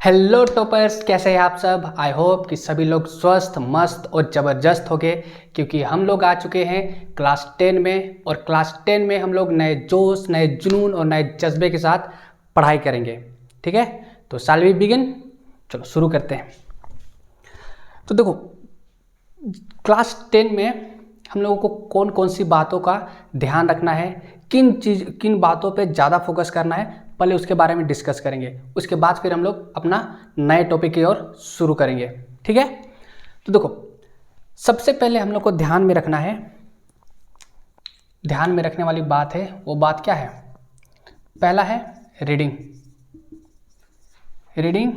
Hello toppers, कैसे हैं आप सब। आई होप कि सभी लोग स्वस्थ मस्त और ज़बरदस्त हो गए, क्योंकि हम लोग आ चुके हैं क्लास 10 में। और क्लास 10 में हम लोग नए जोश, नए जुनून और नए जज्बे के साथ पढ़ाई करेंगे। ठीक है, तो शाल वी बिगिन। चलो शुरू करते हैं। तो देखो, क्लास 10 में हम लोगों को कौन कौन सी बातों का ध्यान रखना है, किन बातों पे ज़्यादा फोकस करना है, पहले उसके बारे में डिस्कस करेंगे। उसके बाद फिर हम लोग अपना नए टॉपिक की ओर शुरू करेंगे। ठीक है, तो देखो, सबसे पहले हम लोग को ध्यान में रखना है, ध्यान में रखने वाली बात है, वो बात क्या है। पहला है रीडिंग, रीडिंग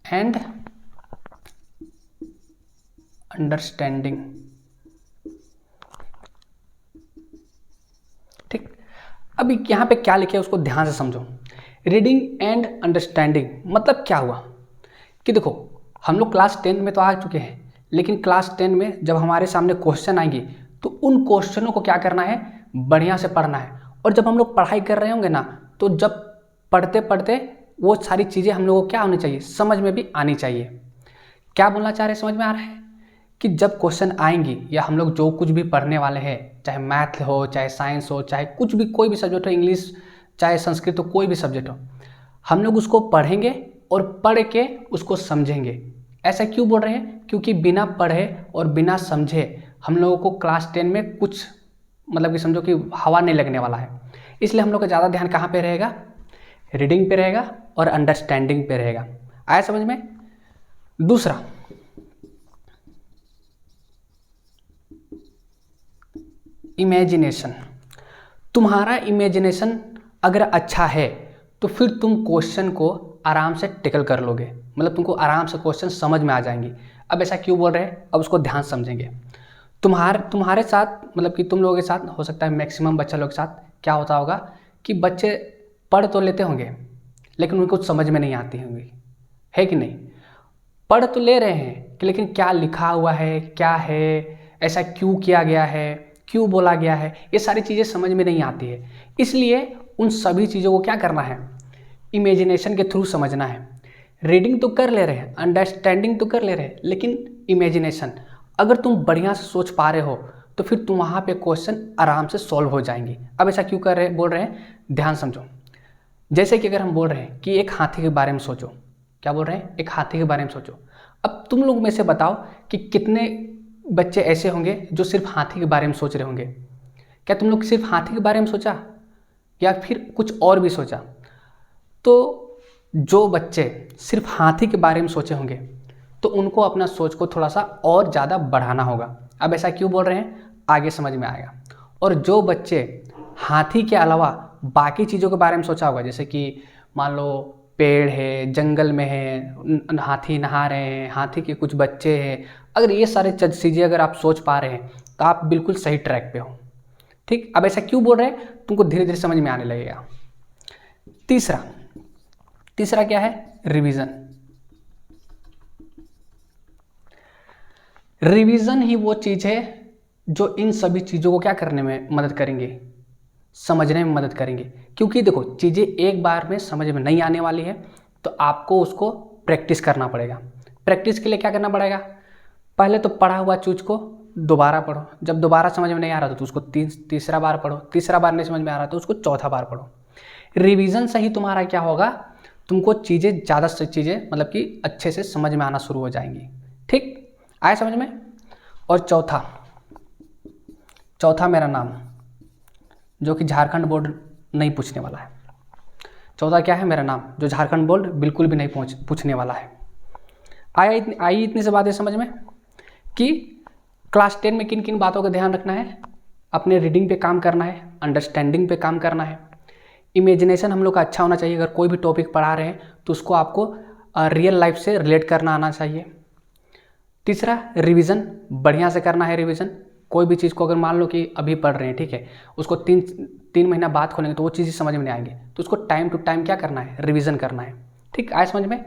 एंड अंडरस्टैंडिंग। ठीक, अभी यहाँ पे क्या लिखे उसको ध्यान से समझो। रीडिंग एंड अंडरस्टैंडिंग मतलब क्या हुआ कि देखो, हम लोग क्लास 10 में तो आ चुके हैं, लेकिन क्लास 10 में जब हमारे सामने क्वेश्चन आएंगे तो उन क्वेश्चनों को क्या करना है, बढ़िया से पढ़ना है। और जब हम लोग पढ़ाई कर रहे होंगे ना, तो जब पढ़ते पढ़ते वो सारी चीज़ें हम लोगों को क्या होनी चाहिए, समझ में भी आनी चाहिए। क्या बोलना चाह रहे हैं, समझ में आ रहा है कि जब क्वेश्चन आएंगी या हम लोग जो कुछ भी पढ़ने वाले हैं, चाहे मैथ हो, चाहे साइंस हो, चाहे कुछ भी, कोई भी सब्जेक्ट हो, इंग्लिश चाहे संस्कृत हो, कोई भी सब्जेक्ट हो, हम लोग उसको पढ़ेंगे और पढ़ के उसको समझेंगे। ऐसा क्यों बोल रहे हैं, क्योंकि बिना पढ़े और बिना समझे हम लोगों को क्लास 10 में कुछ मतलब कि समझो कि हवा नहीं लगने वाला है। इसलिए हम लोग का ज़्यादा ध्यान कहाँ पे रहेगा, रीडिंग पे रहेगा और अंडरस्टैंडिंग पे रहेगा। आया समझ में। दूसरा, इमेजिनेशन। तुम्हारा इमेजिनेशन अगर अच्छा है तो फिर तुम क्वेश्चन को आराम से टिकल कर लोगे, मतलब तुमको आराम से क्वेश्चन समझ में आ जाएंगी। अब ऐसा क्यों बोल रहे हैं, अब उसको ध्यान समझेंगे। तुम्हारे साथ मतलब कि तुम लोगों के साथ हो सकता है, मैक्सिमम बच्चा लोग के साथ क्या होता होगा कि बच्चे पढ़ तो लेते होंगे लेकिन उनको समझ में नहीं आती होंगी, है कि नहीं। पढ़ तो ले रहे हैं कि लेकिन क्या लिखा हुआ है, क्या है, ऐसा क्यों किया गया है, क्यों बोला गया है, ये सारी चीज़ें समझ में नहीं आती है। इसलिए उन सभी चीज़ों को क्या करना है, इमेजिनेशन के थ्रू समझना है। रीडिंग तो कर ले रहे हैं, अंडरस्टैंडिंग तो कर ले रहे हैं, लेकिन इमेजिनेशन अगर तुम बढ़िया से सोच पा रहे हो तो फिर तुम वहाँ पे क्वेश्चन आराम से सॉल्व हो जाएंगे। अब ऐसा क्यों बोल रहे हैं, ध्यान समझो। जैसे कि अगर हम बोल रहे हैं कि एक हाथी के बारे में सोचो, क्या बोल रहे हैं, एक हाथी के बारे में सोचो। अब तुम लोग में से बताओ कि कितने बच्चे ऐसे होंगे जो सिर्फ हाथी के बारे में सोच रहे होंगे। क्या तुम लोग सिर्फ हाथी के बारे में सोचा या फिर कुछ और भी सोचा। तो जो बच्चे सिर्फ हाथी के बारे में सोचे होंगे तो उनको अपना सोच को थोड़ा सा और ज़्यादा बढ़ाना होगा। अब ऐसा क्यों बोल रहे हैं, आगे समझ में आएगा। और जो बच्चे हाथी के अलावा बाकी चीज़ों के बारे में सोचा होगा, जैसे कि मान लो पेड़ है, जंगल में है, हाथी नहा रहे हैं, हाथी के कुछ बच्चे हैं, अगर ये सारे चीज़ें अगर आप सोच पा रहे हैं तो आप बिल्कुल सही ट्रैक पे हो। ठीक, अब ऐसा क्यों बोल रहे हैं, तुमको धीरे धीरे समझ में आने लगेगा। तीसरा क्या है, रिवीजन। रिवीजन ही वो चीज़ है जो इन सभी चीज़ों को क्या करने में मदद करेंगे, समझने में मदद करेंगे। क्योंकि देखो, चीज़ें एक बार में समझ में नहीं आने वाली है, तो आपको उसको प्रैक्टिस करना पड़ेगा। प्रैक्टिस के लिए क्या करना पड़ेगा, पहले तो पढ़ा हुआ चीज़ को दोबारा पढ़ो, जब दोबारा समझ में नहीं आ रहा तो उसको तीसरा बार पढ़ो, तीसरा बार नहीं समझ में आ रहा तो उसको चौथा बार पढ़ो। रिवीजन से ही तुम्हारा क्या होगा, तुमको चीज़ें ज़्यादा से चीज़ें मतलब कि अच्छे से समझ में आना शुरू हो जाएंगी। ठीक, आया समझ में। और चौथा मेरा नाम, जो कि झारखंड बोर्ड नहीं पूछने वाला है। चौथा क्या है, मेरा नाम, जो झारखंड बोर्ड बिल्कुल भी नहीं पूछने वाला है। आई इतनी से बातें समझ में कि क्लास 10 में किन किन बातों का ध्यान रखना है, अपने रीडिंग पे काम करना है, अंडरस्टैंडिंग पे काम करना है, इमेजिनेशन हम लोग का अच्छा होना चाहिए। अगर कोई भी टॉपिक पढ़ा रहे हैं तो उसको आपको रियल लाइफ से रिलेट करना आना चाहिए। तीसरा, रिवीजन बढ़िया से करना है। रिवीजन कोई भी चीज़ को अगर मान लो कि अभी पढ़ रहे हैं, ठीक है, उसको तीन महीना बाद खोलेंगे तो वो चीज़ें समझ में नहीं आएंगे, तो उसको टाइम टू टाइम क्या करना है, रिवीजन करना है। ठीक, आए समझ में।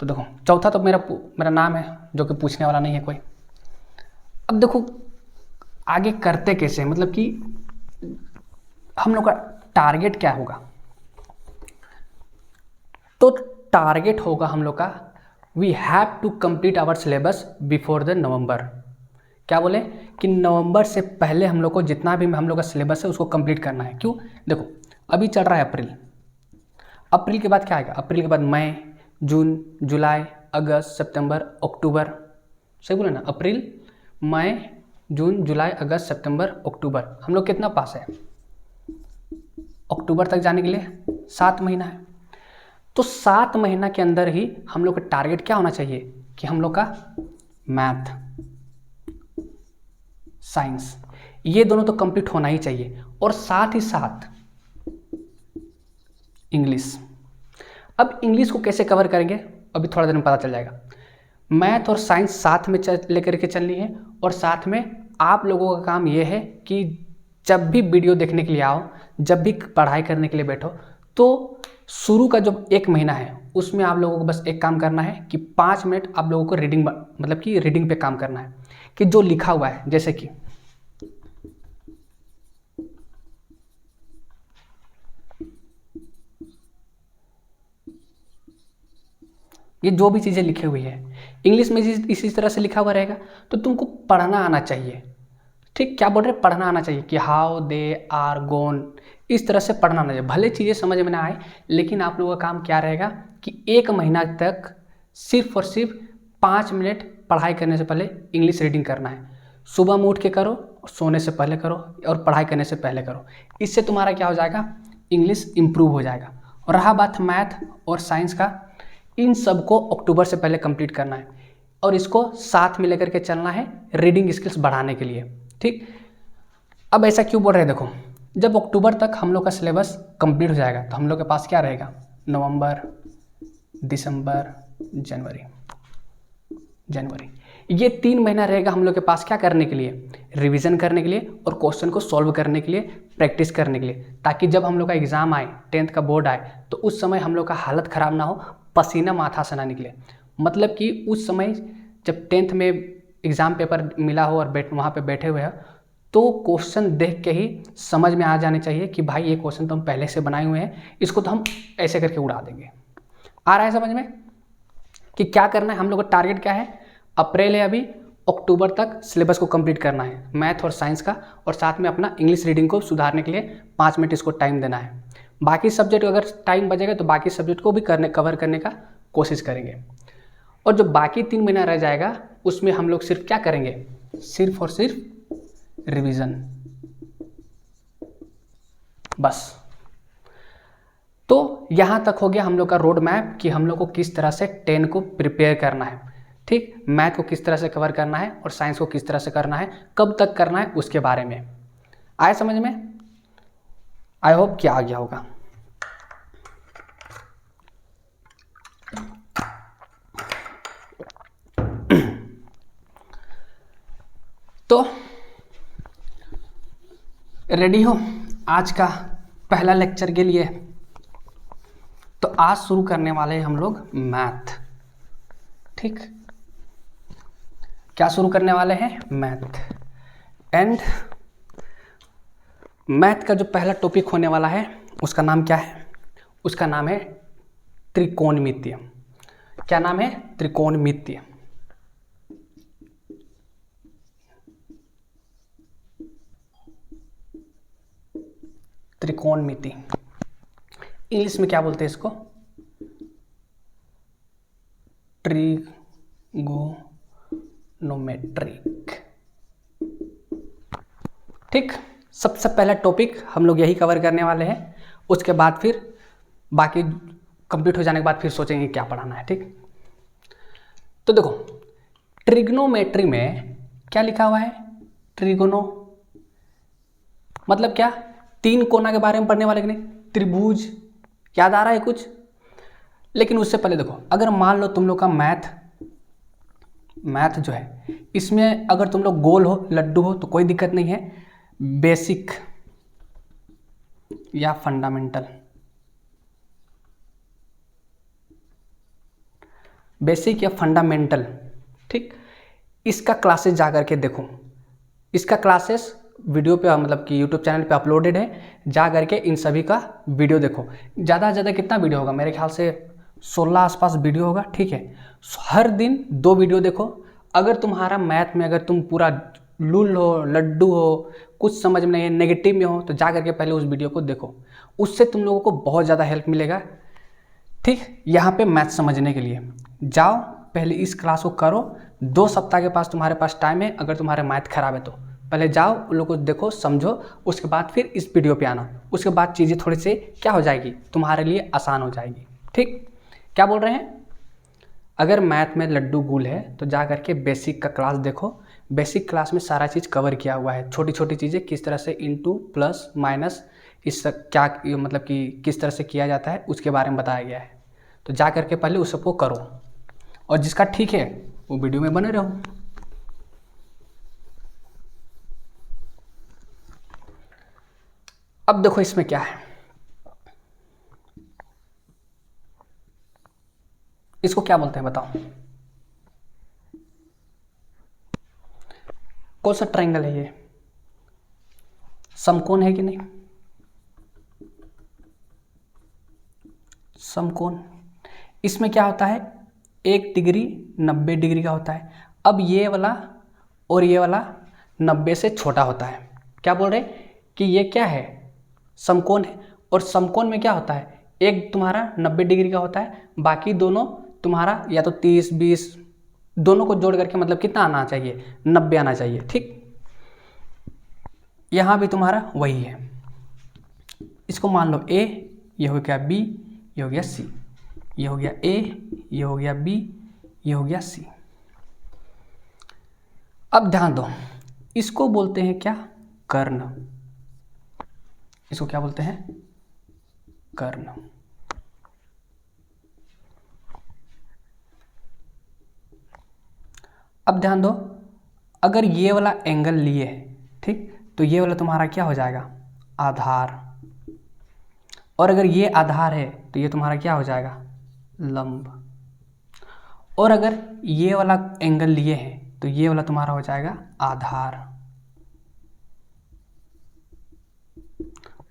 तो देखो, चौथा तो मेरा नाम है, जो कि पूछने वाला नहीं है कोई। अब देखो आगे करते कैसे, मतलब कि हम लोग का टारगेट क्या होगा। तो टारगेट होगा हम लोग का, we have to complete our syllabus before the November. क्या बोले कि नवंबर से पहले हम लोग को जितना भी हम लोग का सिलेबस है उसको कंप्लीट करना है। क्यों? देखो अभी चल रहा है अप्रैल, अप्रैल के बाद क्या आएगा? अप्रैल के बाद मई, जून, जुलाई, अगस्त, सितंबर, अक्टूबर। सही बोले ना? अप्रैल, मई, जून, जुलाई, अगस्त, सितंबर, अक्टूबर। हम लोग कितना पास है? अक्टूबर तक जाने के लिए 7 महीना है। तो 7 महीना के अंदर ही हम लोग का टारगेट क्या होना चाहिए कि हम लोग का मैथ, साइंस, ये दोनों तो कंप्लीट होना ही चाहिए, और साथ ही साथ इंग्लिश। अब इंग्लिश को कैसे कवर करेंगे अभी थोड़ा देर में पता चल जाएगा। मैथ और साइंस साथ में लेकर के चलनी है, और साथ में आप लोगों का काम ये है कि जब भी वीडियो देखने के लिए आओ, जब भी पढ़ाई करने के लिए बैठो, तो शुरू का जो 1 महीना है उसमें आप लोगों को बस एक काम करना है कि 5 मिनट आप लोगों को रीडिंग, मतलब कि रीडिंग पे काम करना है कि जो लिखा हुआ है, जैसे कि ये जो भी चीज़ें लिखी हुई है इंग्लिश में इसी तरह से लिखा हुआ रहेगा, तो तुमको पढ़ना आना चाहिए। ठीक, क्या बोल रहे? पढ़ना आना चाहिए कि हाउ दे आर गोन, इस तरह से पढ़ना आना चाहिए। भले चीज़ें समझ में ना आए, लेकिन आप लोगों का काम क्या रहेगा कि 1 महीना तक सिर्फ और सिर्फ 5 मिनट पढ़ाई करने से पहले इंग्लिश रीडिंग करना है। सुबह में उठ के करो, सोने से पहले करो, और पढ़ाई करने से पहले करो। इससे तुम्हारा क्या हो जाएगा? इंग्लिश इम्प्रूव हो जाएगा। और रहा बात मैथ और साइंस का, इन सब को अक्टूबर से पहले कंप्लीट करना है, और इसको साथ में लेकर के चलना है रीडिंग स्किल्स बढ़ाने के लिए। ठीक, अब ऐसा क्यों बोल रहे हैं? देखो, जब अक्टूबर तक हम लोग का सिलेबस कंप्लीट हो जाएगा तो हम लोग के पास क्या रहेगा? नवंबर, दिसंबर, जनवरी, ये 3 महीना रहेगा हम लोग के पास क्या करने के लिए? रिवीजन करने के लिए और क्वेश्चन को सॉल्व करने के लिए, प्रैक्टिस करने के लिए, ताकि जब हम लोग का एग्ज़ाम आए, 10th का बोर्ड आए, तो उस समय हम लोग का हालत ख़राब ना हो, पसीना माथा से ना निकले। मतलब कि उस समय जब 10th में एग्ज़ाम पेपर मिला हो और वहाँ पे बैठे हुए हो, तो क्वेश्चन देख के ही समझ में आ जाने चाहिए कि भाई ये क्वेश्चन तो हम पहले से बनाए हुए हैं, इसको तो हम ऐसे करके उड़ा देंगे। आ रहा है समझ में कि क्या करना है? हम लोग का टारगेट क्या है? अप्रैल है अभी, अक्टूबर तक सिलेबस को कंप्लीट करना है मैथ और साइंस का, और साथ में अपना इंग्लिश रीडिंग को सुधारने के लिए 5 मिनट इसको टाइम देना है। बाकी सब्जेक्ट अगर टाइम बचेगा तो बाकी सब्जेक्ट को भी कवर करने का कोशिश करेंगे। और जो बाकी 3 महीना रह जाएगा उसमें हम लोग सिर्फ क्या करेंगे? सिर्फ और सिर्फ रिवीजन, बस। तो यहाँ तक हो गया हम लोग का रोड मैप कि हम लोग को किस तरह से 10 को प्रिपेयर करना है। ठीक, मैथ को किस तरह से कवर करना है और साइंस को किस तरह से करना है, कब तक करना है, उसके बारे में आया समझ में? आई होप कि आ गया होगा। तो रेडी हो आज का पहला लेक्चर के लिए? तो आज शुरू करने वाले हैं हम लोग मैथ। ठीक, क्या शुरू करने वाले हैं? मैथ। एंड मैथ का जो पहला टॉपिक होने वाला है उसका नाम क्या है? उसका नाम है त्रिकोणमितीय। क्या नाम है? त्रिकोणमितीय। त्रिकोणमिति इंग्लिश में क्या बोलते हैं इसको? ट्रिगोनोमेट्रिक। ठीक, सबसे पहला टॉपिक हम लोग यही कवर करने वाले हैं। उसके बाद फिर बाकी कंप्लीट हो जाने के बाद फिर सोचेंगे क्या पढ़ाना है। ठीक, तो देखो ट्रिग्नोमेट्री में क्या लिखा हुआ है? ट्रिगोनो मतलब क्या? 3 कोना के बारे में पढ़ने वाले कि नहीं? त्रिभुज, याद आ रहा है कुछ? लेकिन उससे पहले देखो, अगर मान लो तुम लोग का मैथ जो है, इसमें अगर तुम लोग गोल हो, लड्डू हो, तो कोई दिक्कत नहीं है। बेसिक या फंडामेंटल, बेसिक या फंडामेंटल, ठीक, इसका क्लासेस जा करके देखो। इसका क्लासेस वीडियो पे, मतलब कि यूट्यूब चैनल पे अपलोडेड है, जा करके इन सभी का वीडियो देखो। ज़्यादा से ज़्यादा कितना वीडियो होगा? मेरे ख्याल से 16 आसपास वीडियो होगा, ठीक है। हर दिन 2 वीडियो देखो। अगर तुम्हारा मैथ में अगर तुम पूरा लुल हो, लड्डू हो, कुछ समझ में नहीं है, नेगेटिव में हो, तो जा करके पहले उस वीडियो को देखो, उससे तुम लोगों को बहुत ज़्यादा हेल्प मिलेगा, ठीक। यहाँ पे मैथ समझने के लिए जाओ, पहले इस क्लास को करो। 2 सप्ताह के पास तुम्हारे पास टाइम है। अगर तुम्हारे मैथ खराब है तो पहले जाओ, उन लोगों को देखो, समझो, उसके बाद फिर इस वीडियो पे आना। उसके बाद चीज़ें थोड़ी सी क्या हो जाएगी, तुम्हारे लिए आसान हो जाएगी, ठीक। क्या बोल रहे हैं, अगर मैथ में लड्डू गुल है तो जा करके बेसिक का क्लास देखो। बेसिक क्लास में सारा चीज़ कवर किया हुआ है, छोटी छोटी चीज़ें किस तरह से इंटू प्लस माइनस इस क्या मतलब कि किस तरह से किया जाता है उसके बारे में बताया गया है। तो जा करके पहले उस सबको करो, और जिसका ठीक है वो वीडियो में बने रहो। अब देखो इसमें क्या है, इसको क्या बोलते हैं बताओ, कौन सा ट्रायंगल है ये, समकोण है कि नहीं, समकोण। इसमें क्या होता है, 1 डिग्री 90 डिग्री का होता है। अब ये वाला और ये वाला 90 से छोटा होता है। क्या बोल रहे कि ये क्या है, समकोण है। और समकोण में क्या होता है, एक तुम्हारा 90 डिग्री का होता है, बाकी दोनों तुम्हारा या तो 30 20 दोनों को जोड़ करके मतलब कितना आना चाहिए, 90 आना चाहिए, ठीक। यहाँ भी तुम्हारा वही है। इसको मान लो ए, ये हो गया बी, ये हो गया सी, ये हो गया ए, ये हो गया बी, ये हो गया सी। अब ध्यान दो, इसको बोलते हैं क्या, कर्ण। इसको क्या बोलते हैं, कर्ण। अब ध्यान दो, अगर ये वाला एंगल लिए है, ठीक, तो ये वाला तुम्हारा क्या हो जाएगा, आधार। और अगर ये आधार है तो ये तुम्हारा क्या हो जाएगा, लंब। और अगर ये वाला एंगल लिए हैं तो ये वाला तुम्हारा हो जाएगा आधार,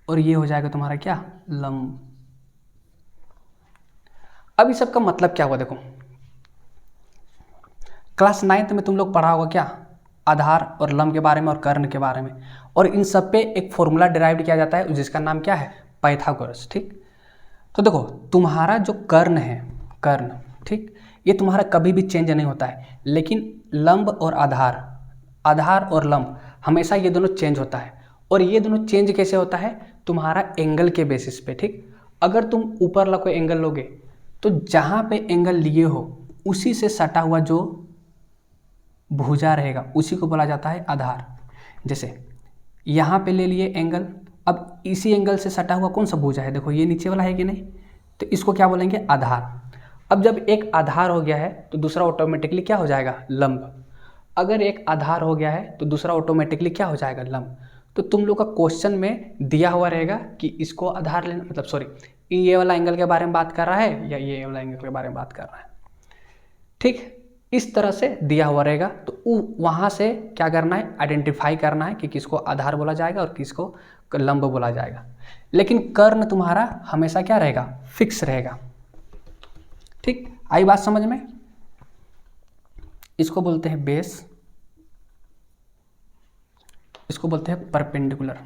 और ये हो जाएगा तुम्हारा क्या, लंब। अब इस सब का मतलब क्या हुआ, देखो क्लास 9th में तुम लोग पढ़ा होगा क्या, आधार और लंब के बारे में और कर्ण के बारे में, और इन सब पे एक फॉर्मूला डिराइव किया जाता है जिसका नाम क्या है, पाइथागोरस, ठीक। तो देखो तुम्हारा जो कर्ण है, कर्ण, ठीक, ये तुम्हारा कभी भी चेंज नहीं होता है, लेकिन लंब और आधार, आधार और लंब हमेशा ये दोनों चेंज होता है। और ये दोनों चेंज कैसे होता है, तुम्हारा एंगल के बेसिस पे, ठीक। अगर तुम ऊपर वाला कोई एंगल लोगे तो जहाँ पे एंगल लिए हो उसी से सटा हुआ जो भुजा रहेगा उसी को बोला जाता है आधार। जैसे यहाँ पे ले लिए एंगल, अब इसी एंगल से सटा हुआ कौन सा भुजा है, देखो ये नीचे वाला है कि नहीं, तो इसको क्या बोलेंगे, आधार। अब जब एक आधार हो गया है तो दूसरा ऑटोमेटिकली क्या हो जाएगा, लंब। अगर एक आधार हो गया है तो दूसरा ऑटोमेटिकली क्या हो जाएगा, लंब। तो तुम लोग का क्वेश्चन में दिया हुआ रहेगा कि इसको आधार लेना, मतलब सॉरी, ये वाला एंगल के बारे में बात कर रहा है या ये वाला एंगल के बारे में बात कर रहा है, ठीक। इस तरह से दिया हुआ रहेगा, तो वहाँ से क्या करना है, आइडेंटिफाई करना है कि किसको आधार बोला जाएगा और किसको लंब बोला जाएगा। लेकिन कर्ण तुम्हारा हमेशा क्या रहेगा, फिक्स रहेगा, ठीक। आई बात समझ में। इसको बोलते हैं बेस, इसको बोलते हैं परपेंडिकुलर।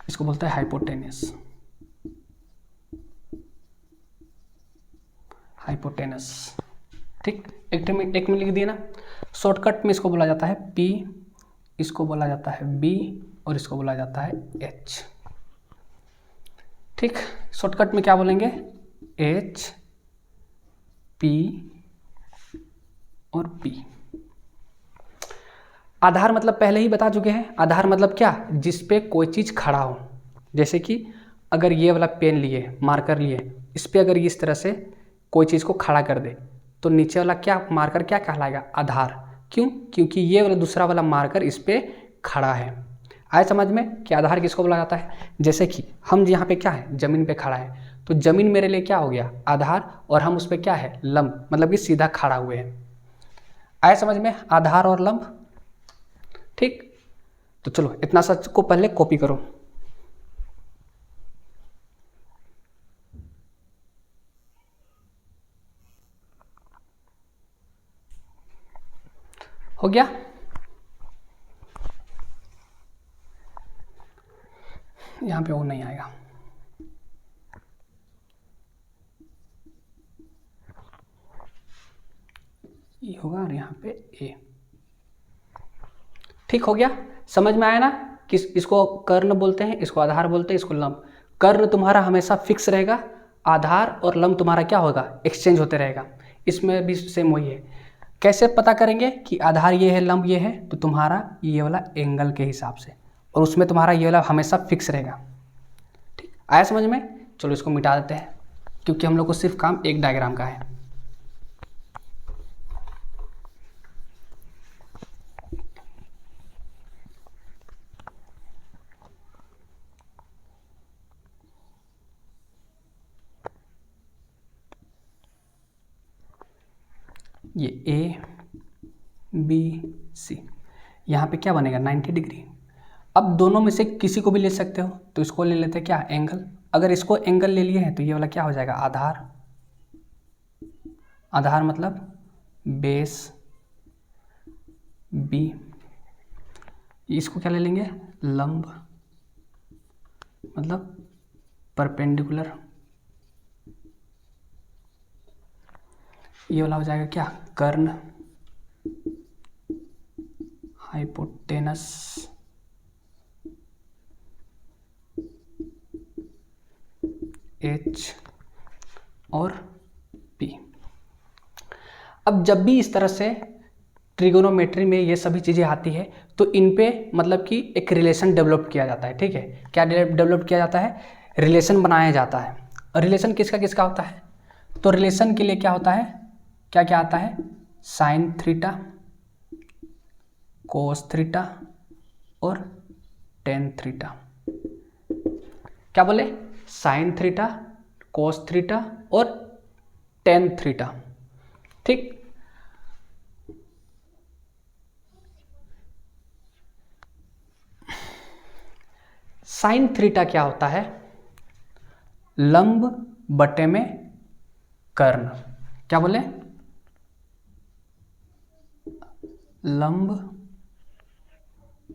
इसको बोलते हैं हाइपोटेनस, हाइपोटेनस, ठीक। एक में लिख दिए ना। शॉर्टकट में इसको बोला जाता है P, इसको बोला जाता है B और इसको बोला जाता है H, ठीक। शॉर्टकट में क्या बोलेंगे, H, P और P। आधार मतलब पहले ही बता चुके हैं, आधार मतलब क्या, जिस पे कोई चीज़ खड़ा हो। जैसे कि अगर ये वाला पेन लिए, मार्कर लिए, इस पे अगर इस तरह से कोई चीज़ को खड़ा कर दे तो नीचे वाला क्या मार्कर क्या कहलाएगा, आधार। क्यों, क्योंकि ये वाला दूसरा वाला मार्कर इस पे खड़ा है। आए समझ में कि आधार किसको बोला जाता है। जैसे कि हम यहाँ पे क्या है, ज़मीन पे खड़ा है तो ज़मीन मेरे लिए क्या हो गया, आधार, और हम उस पर क्या है, लंब, मतलब कि सीधा खड़ा हुए हैं। आया समझ में, आधार और लंब। ठीक, तो चलो इतना सच को पहले कॉपी करो। हो गया, यहाँ पे वो नहीं आएगा। ये होगा और यहाँ पे ए। ठीक हो गया, समझ में आया ना, किस इसको कर्ण बोलते हैं, इसको आधार बोलते हैं, इसको लंब। कर्ण तुम्हारा हमेशा फिक्स रहेगा, आधार और लंब तुम्हारा क्या होगा, एक्सचेंज होते रहेगा। इसमें भी सेम वही है। कैसे पता करेंगे कि आधार ये है, लंब ये है, तो तुम्हारा ये वाला एंगल के हिसाब से, और उसमें तुम्हारा ये वाला हमेशा फिक्स रहेगा। ठीक, आया समझ में। चलो इसको मिटा देते हैं, क्योंकि हम लोग को सिर्फ काम एक डायग्राम का है। ये ए बी सी, यहाँ पे क्या बनेगा, 90 डिग्री। अब दोनों में से किसी को भी ले सकते हो, तो इसको ले लेते हैं क्या, एंगल। अगर इसको एंगल ले लिए हैं तो ये वाला क्या हो जाएगा, आधार। आधार मतलब बेस बी। इसको क्या ले लेंगे, लंब, मतलब परपेंडिकुलर। ये वाला हो जाएगा क्या, कर्ण, हाइपोटेनस, एच और पी। अब जब भी इस तरह से ट्रिगोनोमेट्री में ये सभी चीज़ें आती है, तो इन पे मतलब कि एक रिलेशन डेवलप किया जाता है। ठीक है, क्या डेवलप किया जाता है, रिलेशन बनाया जाता है। और रिलेशन किसका किसका होता है, तो रिलेशन के लिए क्या होता है, क्या क्या आता है, साइन थीटा, कोस थीटा और टेन थीटा। क्या बोले, साइन थीटा, कोस थीटा और टेन थीटा। ठीक, साइन थीटा क्या होता है, लंब बटे में कर्ण। क्या बोले, लंब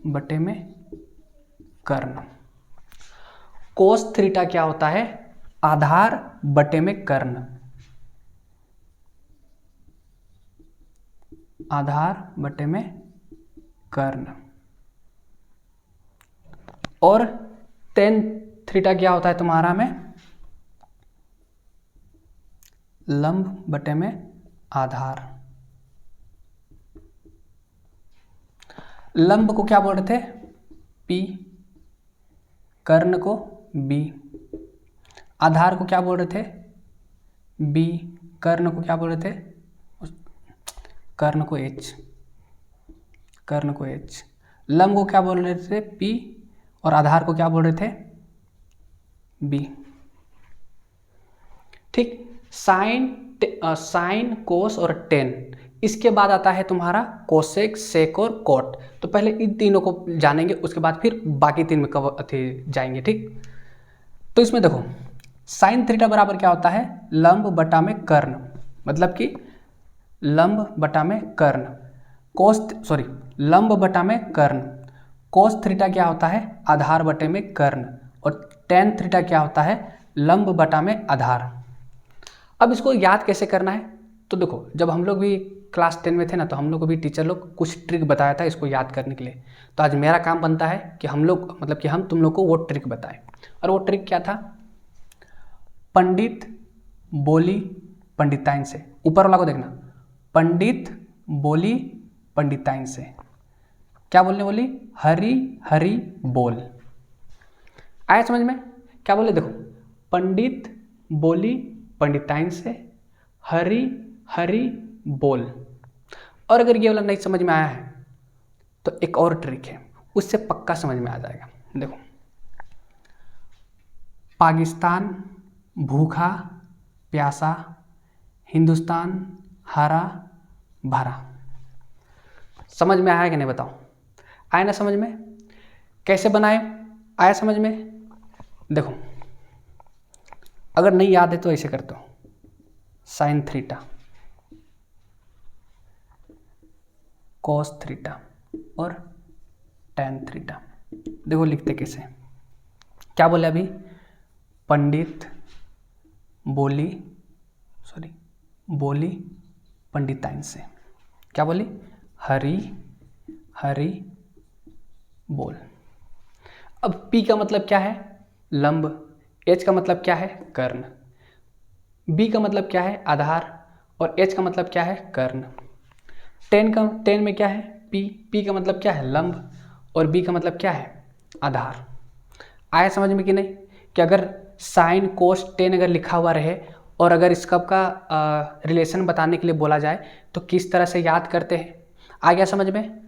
बटे में कर्ण। कोस थीटा क्या होता है, आधार बटे में कर्ण। आधार बटे में कर्ण। और टेन थीटा क्या होता है तुम्हारा में, लंब बटे में आधार। लंब को क्या बोल रहे थे, P, कर्ण को B, आधार को क्या बोल रहे थे, B, कर्ण को क्या बोल रहे थे, कर्ण को H, कर्ण को H। लंब को क्या बोल रहे थे, P, और आधार को क्या बोल रहे थे, B। ठीक, साइन कोस और टेन, इसके बाद आता है तुम्हारा कोसेक, सेक और कोट। तो पहले इन तीनों को जानेंगे, उसके बाद फिर बाकी तीन में जाएंगे। ठीक, तो इसमें देखो साइन थीटा बराबर क्या होता है, लंब बटा में कर्ण, मतलब कि लंब बटा में कर्ण। लंब बटा में कर्ण। कोस थीटा क्या होता है, आधार बटे में कर्ण। और टेन थीटा क्या होता है, लंब बटा में आधार। अब इसको याद कैसे करना है, तो देखो जब हम लोग भी क्लास 10 में थे ना, तो हम लोग को भी टीचर लोग कुछ ट्रिक बताया था इसको याद करने के लिए। तो आज मेरा काम बनता है कि हम लोग मतलब कि हम तुम लोग को वो ट्रिक बताएं। और वो ट्रिक क्या था, पंडित बोली पंडिताइन से, ऊपर वाला को देखना, पंडित बोली पंडिताइन से। क्या बोलने बोली, हरी हरी बोल। आया समझ में, क्या बोले, देखो पंडित बोली पंडिताइन से, हरी हरी बोल। और अगर ये वाला नहीं समझ में आया है तो एक और ट्रिक है, उससे पक्का समझ में आ जाएगा। देखो, पाकिस्तान भूखा, प्यासा, हिंदुस्तान, हरा भरा। समझ में आया कि नहीं बताओ? आया ना समझ में? कैसे बनाए? आया समझ में? देखो, अगर नहीं याद है तो ऐसे करते हो, साइन थीटा, कॉस थीटा और टैन थीटा। देखो लिखते कैसे, क्या बोले अभी? पंडित बोली पंडिताइन से। क्या बोली? हरी हरी बोल। अब P का मतलब क्या है? लंब। H का मतलब क्या है? कर्ण। B का मतलब क्या है? आधार। और H का मतलब क्या है? कर्ण। टेन में क्या है? P का मतलब क्या है? लंब। और B का मतलब क्या है? आधार। आया समझ में कि नहीं? कि अगर साइन कोस टेन अगर लिखा हुआ रहे और अगर इसका का रिलेशन बताने के लिए बोला जाए तो किस तरह से याद करते हैं? आ गया समझ में?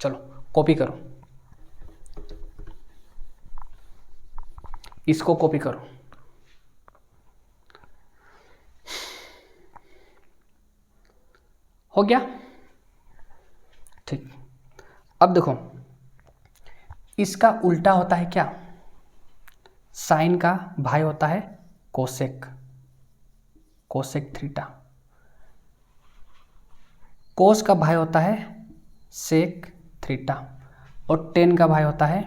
चलो कॉपी करो, इसको कॉपी करो। हो गया? ठीक। अब देखो, इसका उल्टा होता है क्या? साइन का भाई होता है कोसेक, कोसेक थीटा। कोस का भाई होता है सेक थीटा। और टेन का भाई होता है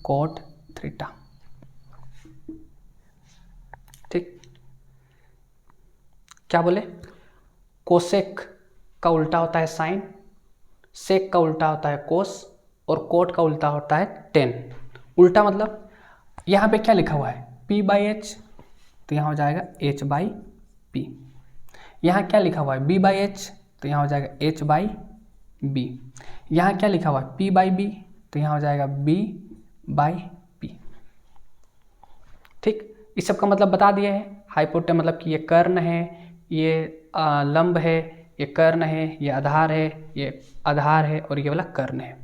कोट थीटा। ठीक, क्या बोले? कोसेक का उल्टा होता है साइन, सेक का उल्टा होता है कोस और कोट का उल्टा होता है टेन। उल्टा मतलब यहाँ पे क्या लिखा हुआ है? P/H, तो यहाँ हो जाएगा H/P। यहाँ क्या लिखा हुआ है? B/H, तो यहाँ हो जाएगा H/B। यहाँ क्या लिखा हुआ है? P/B, तो यहाँ हो जाएगा B/P। ठीक, इस सब का मतलब बता दिए हैं। हाइपोटेनस मतलब कि ये कर्ण है, ये लंब है, ये कर्ण है, ये आधार है, ये आधार है और ये वाला कर्ण है।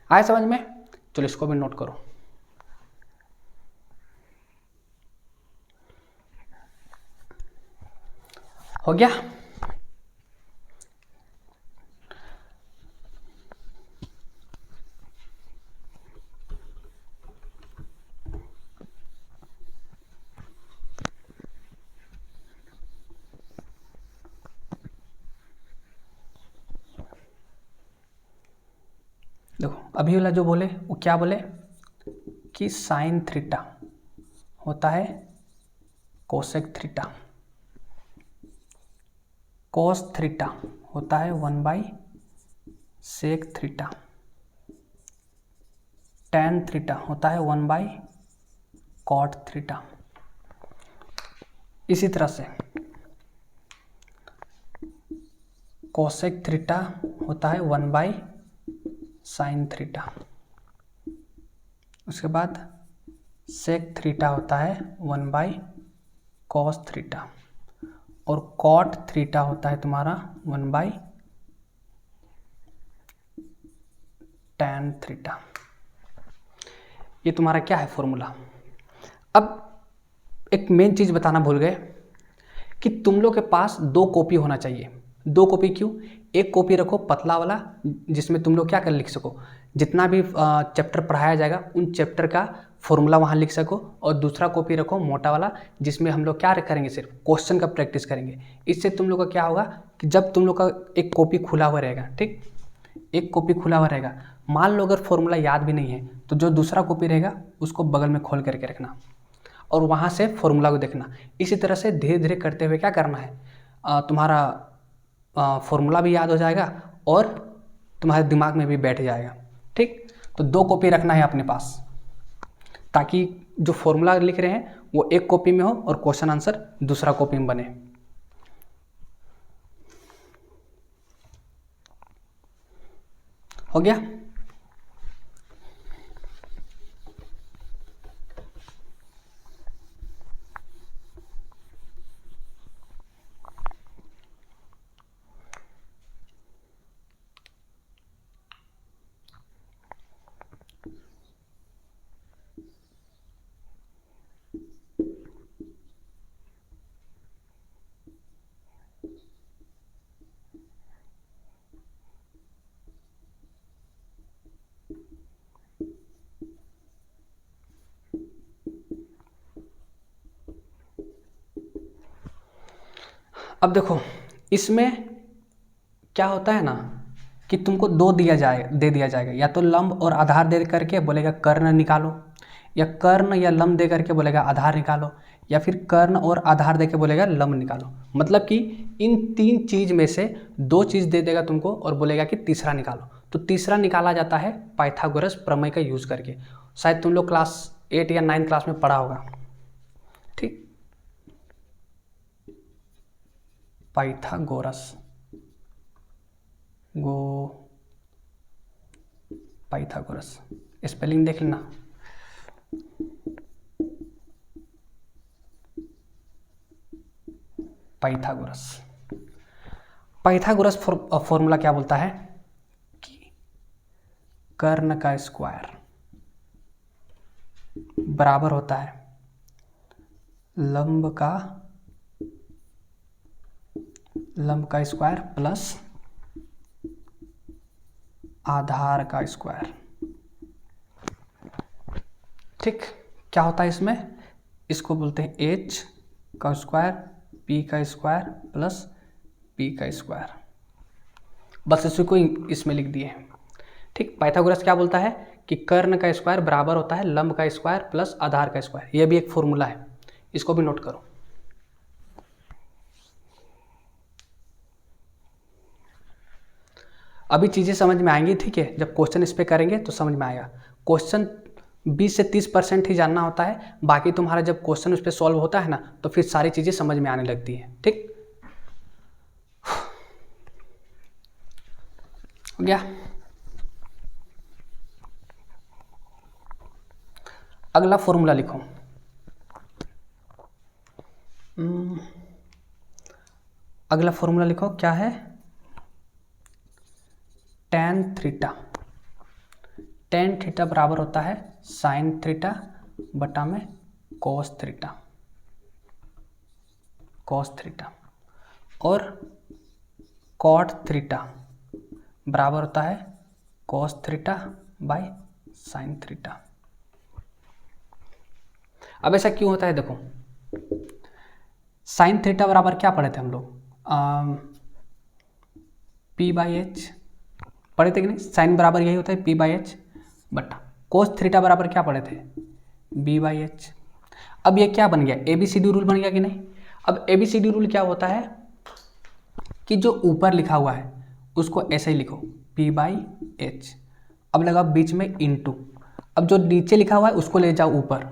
आया समझ में? चलो इसको भी नोट करो। हो गया? देखो अभी वाला जो बोले वो क्या बोले कि साइन थीटा होता है कोसेक थीटा, कोस थीटा होता है 1/सेक थीटा, टैन थीटा होता है 1/कॉट थीटा। इसी तरह से कोसेक थीटा होता है 1/साइन थीटा। उसके बाद सेक थीटा होता है 1/कॉस थीटा और कॉट थीटा होता है तुम्हारा 1/टैन थीटा। ये तुम्हारा क्या है फॉर्मूला। अब एक मेन चीज़ बताना भूल गए कि तुम लोग के पास 2 कॉपी होना चाहिए। 2 कॉपी क्यों? एक कॉपी रखो पतला वाला जिसमें तुम लोग क्या कर लिख सको, जितना भी चैप्टर पढ़ाया जाएगा उन चैप्टर का फॉर्मूला वहाँ लिख सको। और दूसरा कॉपी रखो मोटा वाला जिसमें हम लोग क्या करेंगे, सिर्फ क्वेश्चन का प्रैक्टिस करेंगे। इससे तुम लोग का क्या होगा कि जब तुम लोग का एक कॉपी खुला हुआ रहेगा, ठीक, एक कॉपी खुला हुआ रहेगा, मान लो अगर फॉर्मूला याद भी नहीं है तो जो दूसरा कॉपी रहेगा उसको बगल में खोल करके रखना और वहाँ से फॉर्मूला को देखना। इसी तरह से धीरे धीरे करते हुए क्या करना है, तुम्हारा फॉर्मूला भी याद हो जाएगा और तुम्हारे दिमाग में भी बैठ जाएगा। ठीक, तो 2 कॉपी रखना है अपने पास ताकि जो फॉर्मूला लिख रहे हैं वो एक कॉपी में हो और क्वेश्चन आंसर दूसरा कॉपी में बने। हो गया? अब देखो इसमें क्या होता है ना कि तुमको दे दिया जाएगा, या तो लंब और आधार दे करके बोलेगा कर्ण निकालो, या कर्ण या लंब दे करके बोलेगा आधार निकालो, या फिर कर्ण और आधार दे के बोलेगा लंब निकालो। मतलब कि इन 3 चीज़ में से 2 चीज़ दे देगा तुमको और बोलेगा कि तीसरा निकालो। तो तीसरा निकाला जाता है पाइथागोरस प्रमेय का यूज़ करके। शायद तुम लोग क्लास 8 या 9 क्लास में पढ़ा होगा। ठीक, पाइथागोरस पाइथागोरस स्पेलिंग देख लेना। पाइथागोरस फॉर्मूला क्या बोलता है कि कर्ण का स्क्वायर बराबर होता है लंब का स्क्वायर प्लस आधार का स्क्वायर। ठीक, क्या होता है इसमें, इसको बोलते हैं h का स्क्वायर p का स्क्वायर प्लस p का स्क्वायर। बस इसी को इसमें लिख दिए। ठीक, पाइथागोरस क्या बोलता है कि कर्ण का स्क्वायर बराबर होता है लंब का स्क्वायर प्लस आधार का स्क्वायर। यह भी एक फॉर्मूला है, इसको भी नोट करो। अभी चीज़ें समझ में आएंगी। ठीक है, जब क्वेश्चन इस पे करेंगे तो समझ में आएगा। क्वेश्चन 20 से 30% ही जानना होता है, बाकी तुम्हारा जब क्वेश्चन उस पर सॉल्व होता है ना तो फिर सारी चीज़ें समझ में आने लगती हैं। ठीक हो गया। अगला फॉर्मूला लिखो। अगला फॉर्मूला लिखो, क्या है, tan थीटा। tan थीटा बराबर होता है sin थीटा बटा में cos थीटा और cot थीटा बराबर होता है cos theta by sin theta. अब ऐसा क्यों होता है, देखो sin थीटा बराबर क्या पढ़े थे हम लोग, p/h पढ़े थे कि नहीं। साइन बराबर यही होता है p/h बटा कोस थीटा बराबर क्या पढ़े थे, b/h। अब ये क्या बन गया, ABCD रूल बन गया कि नहीं। अब ABCD रूल क्या होता है कि जो ऊपर लिखा हुआ है उसको ऐसे ही लिखो p/h, अब लगा बीच में इनटू, अब जो नीचे लिखा हुआ है उसको ले जाओ ऊपर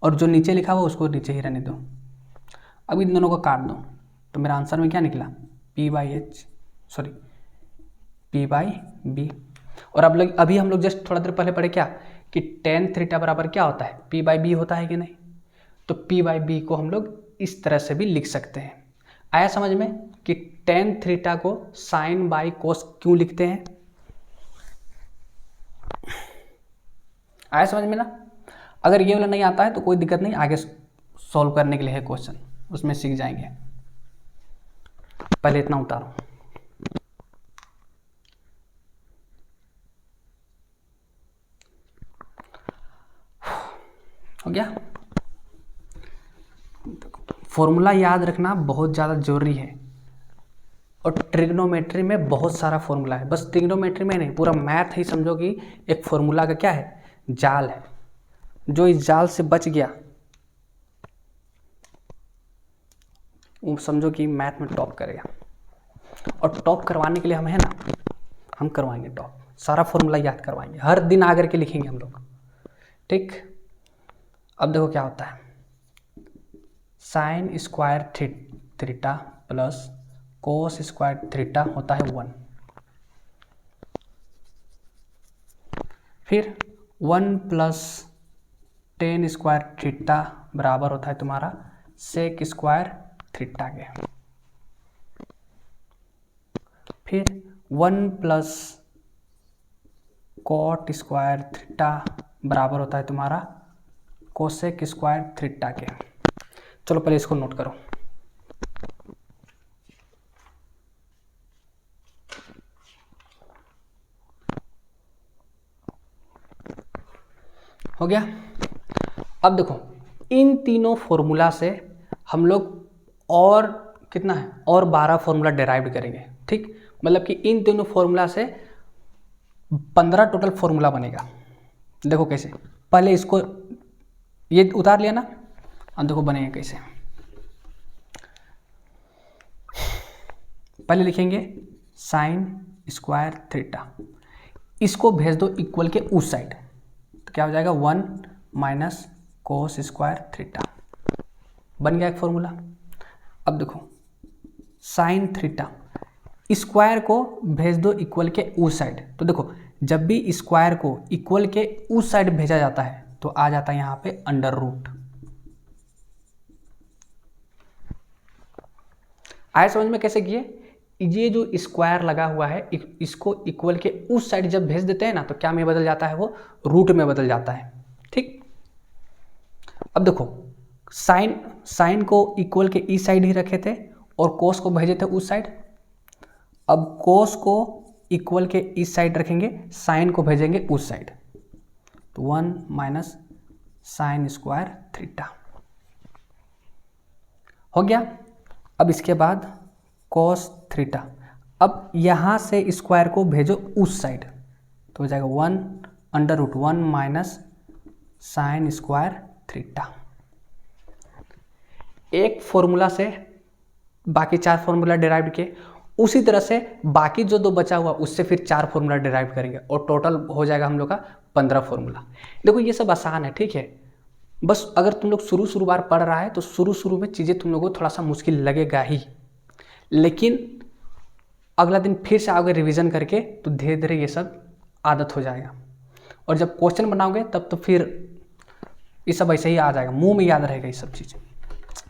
और जो नीचे लिखा हुआ है उसको नीचे ही रहने दो। अब इन दोनों को काट दो तो मेरा आंसर में क्या निकला, p/b। और अब अभी हम लोग जस्ट थोड़ा देर पहले पढ़े क्या कि tan थीटा बराबर क्या होता है, p/b होता है कि नहीं। तो p/b को हम लोग इस तरह से भी लिख सकते हैं। आया समझ में कि tan थीटा को sin बाई cos क्यों लिखते हैं, आया समझ में ना। अगर ये वाला नहीं आता है तो कोई दिक्कत नहीं, आगे सॉल्व करने के लिए है क्वेश्चन, उसमें सीख जाएंगे। पहले इतना उतारो। हो गया। फॉर्मूला याद रखना बहुत ज़्यादा जरूरी है और ट्रिग्नोमेट्री में बहुत सारा फॉर्मूला है। बस ट्रिग्नोमेट्री में नहीं, पूरा मैथ ही समझो कि एक फॉर्मूला का क्या है, जाल है। जो इस जाल से बच गया वो समझो कि मैथ में टॉप करेगा। और टॉप करवाने के लिए हम है ना, हम करवाएंगे टॉप, सारा फॉर्मूला याद करवाएंगे, हर दिन आकर के लिखेंगे हम लोग। ठीक, अब देखो क्या होता है, sign square theta plus cos square theta होता है 1, फिर 1 प्लस टेन स्क्वायर थीटा बराबर होता है तुम्हारा सेक स्क्वायर थीटा के, फिर 1 प्लस कॉट स्क्वायर थीटा बराबर होता है तुम्हारा कोसेक स्क्वायर थीटा के। चलो पहले इसको नोट करो। हो गया। अब देखो इन तीनों फॉर्मूला से हम लोग और कितना है, और 12 फॉर्मूला डेराइव करेंगे। ठीक, मतलब कि इन दोनों फॉर्मूला से 15 टोटल फॉर्मूला बनेगा। देखो कैसे, पहले इसको ये उतार लिया ना, अब देखो बनेगा कैसे। पहले लिखेंगे साइन स्क्वायर थीटा, इसको भेज दो इक्वल के उस साइड, तो क्या हो जाएगा 1 माइनस कोस स्क्वायर थीटा, बन गया एक फॉर्मूला। अब देखो साइन थीटा, स्क्वायर को भेज दो इक्वल के उस साइड, तो देखो जब भी स्क्वायर को इक्वल के उस साइड भेजा जाता है तो आ जाता है यहाँ पे अंडर रूट। आया समझ में कैसे किए? ये जो स्क्वायर लगा हुआ है इसको इक्वल के उस साइड जब भेज देते हैं ना तो क्या में बदल जाता है, वो रूट में बदल जाता है। ठीक, अब देखो साइन को इक्वल के इस साइड ही रखे थे और कोस को भेजे थे उस साइड। अब कोस को इक्वल के इस साइड रखेंगे, साइन को भेजेंगे उस साइड, तो 1 माइनस साइन स्क्वायर थीटा हो गया। अब इसके बाद कोस थीटा, अब यहाँ से स्क्वायर को भेजो उस साइड, तो हो जाएगा 1 under root 1 minus sine square theta. एक फॉर्मूला से बाकी 4 फॉर्मूला डिराइव किए, उसी तरह से बाकी जो 2 बचा हुआ उससे फिर 4 फॉर्मूला डिराइव करेंगे और टोटल हो जाएगा हम लोग का 15 फॉर्मूला। देखो ये सब आसान है, ठीक है, बस अगर तुम लोग शुरू बार पढ़ रहा है तो शुरू में चीज़ें तुम लोगों को थोड़ा सा मुश्किल लगेगा ही, लेकिन अगला दिन फिर से आओगे रिवीजन करके तो धीरे धीरे ये सब आदत हो जाएगा, और जब क्वेश्चन बनाओगे तब तो फिर ये सब ऐसे ही आ जाएगा, मुंह में याद रहेगा ये सब चीज़ें।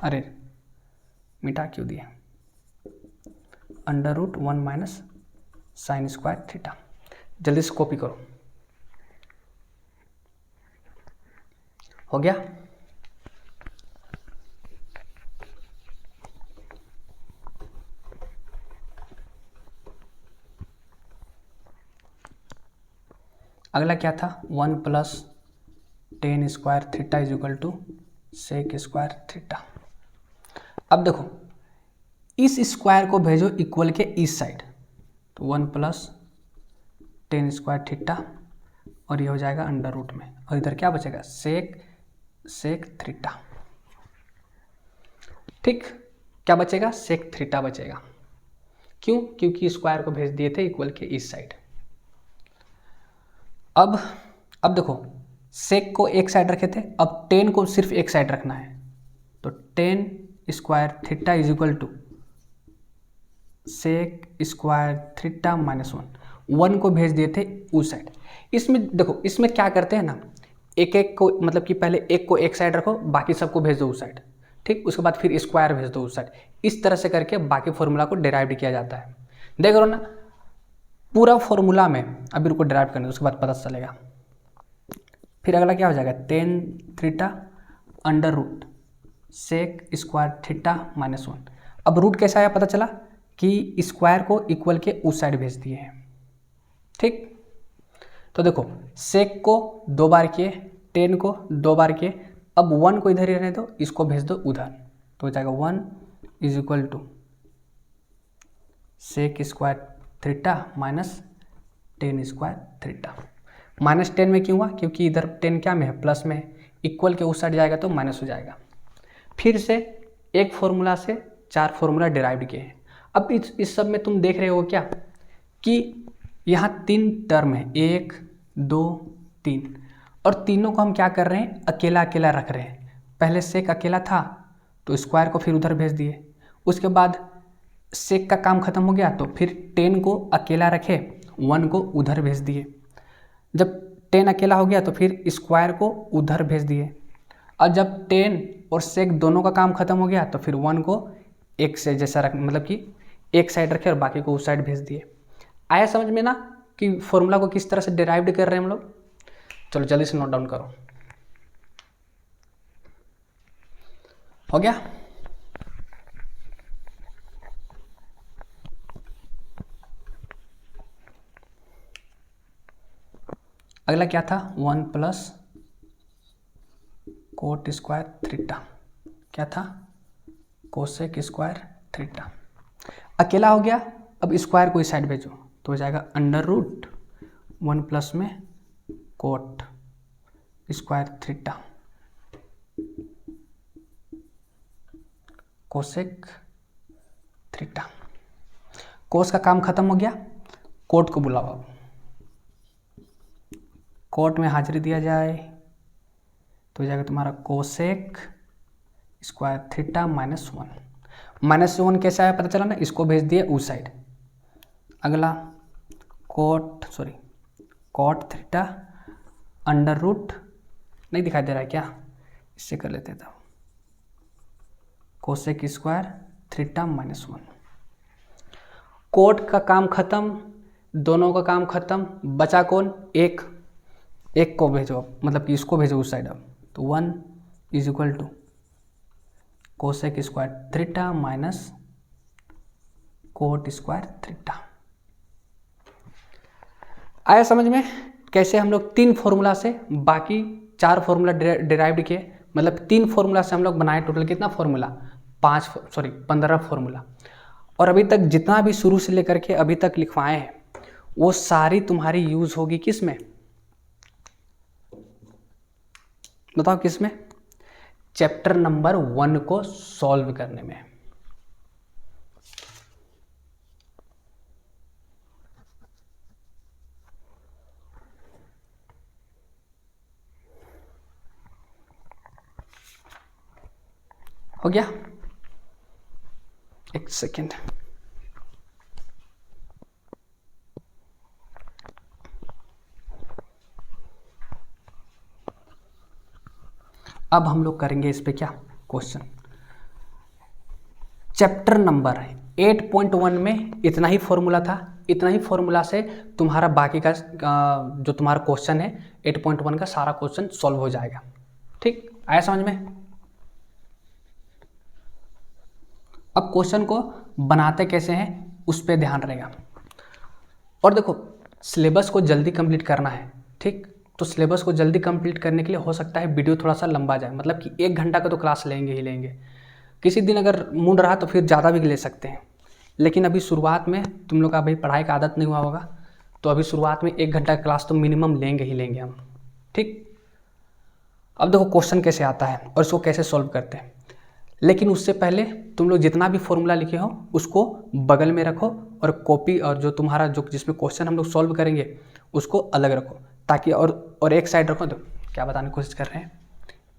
अरे मिटा क्यों दिया, under root 1 minus sine square theta, जल्दी से कॉपी करो। हो गया? अगला क्या था, 1 plus tan square theta is equal to sec square theta. अब देखो इस स्क्वायर को भेजो इक्वल के इस साइड, तो 1 प्लस टेन स्क्वायर थीटा और ये हो जाएगा अंडर रूट में, और इधर क्या बचेगा सेक थीटा। ठीक, क्या बचेगा, सेक थीटा बचेगा। क्यों? क्योंकि स्क्वायर को भेज दिए थे इक्वल के इस साइड। अब देखो सेक को एक साइड रखे थे, अब टेन को सिर्फ एक साइड रखना है, तो tan square theta is equal to sec square theta minus 1 को भेज दिए थे उस साइड। इसमें देखो इसमें क्या करते हैं ना, एक को मतलब कि पहले एक को एक साइड रखो, बाकी सबको भेज दो उस साइड, ठीक, उसके बाद फिर स्क्वायर भेज दो उस साइड, इस तरह से करके बाकी फॉर्मूला को डिराइव किया जाता है। देख रहे हो ना, पूरा फॉर्मूला में अभी रुको डिराइव करने, उसके बाद पता चलेगा। फिर अगला क्या हो जाएगा, tan theta under root sec square theta minus 1। अब रूट कैसा आया पता चला कि स्क्वायर को इक्वल के उस साइड भेज दिए हैं। ठीक, तो देखो सेक को 2 बार किए, टेन को 2 बार किए, अब 1 को इधर ही रहने दो, इसको भेज दो उधर, तो हो जाएगा 1 is equal to sec square theta minus tan square theta. Minus 10 में क्यों हुआ, क्योंकि इधर 10 क्या में है, प्लस में है, इक्वल के उस साइड जाएगा तो माइनस हो जाएगा। फिर से एक फॉर्मूला से 4 फॉर्मूला डिराइव किए हैं। अब इस सब में तुम देख रहे हो क्या कि यहाँ 3 टर्म है, 1 2 3, और तीनों को हम क्या कर रहे हैं, अकेला अकेला रख रहे हैं। पहले सेक अकेला था तो स्क्वायर को फिर उधर भेज दिए, उसके बाद सेक का काम खत्म हो गया तो फिर 10 को अकेला रखे, 1 को उधर भेज दिए। जब 10 अकेला हो गया तो फिर स्क्वायर को उधर भेज दिए, और जब 10 और सेक दोनों का काम खत्म हो गया तो फिर 1 को एक से जैसा रख, मतलब कि एक साइड रखे और बाकी को उस साइड भेज दिए। आया समझ में ना कि फॉर्मूला को किस तरह से डिराइव्ड कर रहे हैं हम लोग? चलो जल्दी से नोट डाउन करो। हो गया? अगला क्या था, 1 प्लस कोट स्क्वायर थीटा, क्या था, कोसेक स्क्वायर थीटा। अकेला हो गया, अब स्क्वायर को इस साइड भेजो तो हो जाएगा √1 प्लस में cot square theta cosec theta. Cos का काम खत्म हो गया, कोट को बुलाओ। अब कोट में हाजिरी दिया जाए तो हो जाएगा तुम्हारा कोसेक स्क्वायर थीटा -1 कैसे आया पता चला ना, इसको भेज दिए उस साइड। अगला कोट थीटा √ नहीं दिखाई दे रहा है क्या, इससे कर लेते थे कोसेक स्क्वायर थीटा -1। कोट का काम खत्म, दोनों का काम खत्म, बचा कौन, एक को भेजो, मतलब कि इसको भेजो उस साइड। अब तो 1 = cosec square theta minus cot square theta. आया समझ में कैसे हम लोग 3 फॉर्मूला से बाकी 4 फॉर्मूला डिराइव्ड किए, मतलब 3 फॉर्मूला से हम लोग बनाए टोटल कितना फॉर्मूला, 15 फॉर्मूला। और अभी तक जितना भी शुरू से लेकर के अभी तक लिखवाए हैं वो सारी तुम्हारी यूज होगी किस में, बताओ किस में, चैप्टर नंबर 1 को सॉल्व करने में। हो गया, एक सेकेंड। अब हम लोग करेंगे इस पे क्या क्वेश्चन। चैप्टर नंबर 8.1 में इतना ही फॉर्मूला था, इतना ही फॉर्मूला से तुम्हारा बाकी का जो तुम्हारा क्वेश्चन है 8.1 का सारा क्वेश्चन सॉल्व हो जाएगा। ठीक, आया समझ में। अब क्वेश्चन को बनाते कैसे हैं उस पर ध्यान रहेगा। और देखो सिलेबस को जल्दी कंप्लीट करना है, ठीक, तो सिलेबस को जल्दी कंप्लीट करने के लिए हो सकता है वीडियो थोड़ा सा लंबा जाए, मतलब कि 1 घंटा का तो क्लास लेंगे ही लेंगे। किसी दिन अगर मूड रहा तो फिर ज़्यादा भी ले सकते हैं, लेकिन अभी शुरुआत में तुम लोग का भाई पढ़ाई का आदत नहीं हुआ होगा, तो अभी शुरुआत में 1 घंटा का क्लास तो मिनिमम लेंगे ही लेंगे हम। ठीक, अब देखो क्वेश्चन कैसे आता है और इसको कैसे सॉल्व करते हैं। लेकिन उससे पहले तुम लोग जितना भी फॉर्मूला लिखे हो उसको बगल में रखो और कॉपी और जो तुम्हारा जो जिसमें क्वेश्चन हम लोग सॉल्व करेंगे उसको अलग रखो, ताकि और एक साइड रखो। तो क्या बताने की कोशिश कर रहे हैं,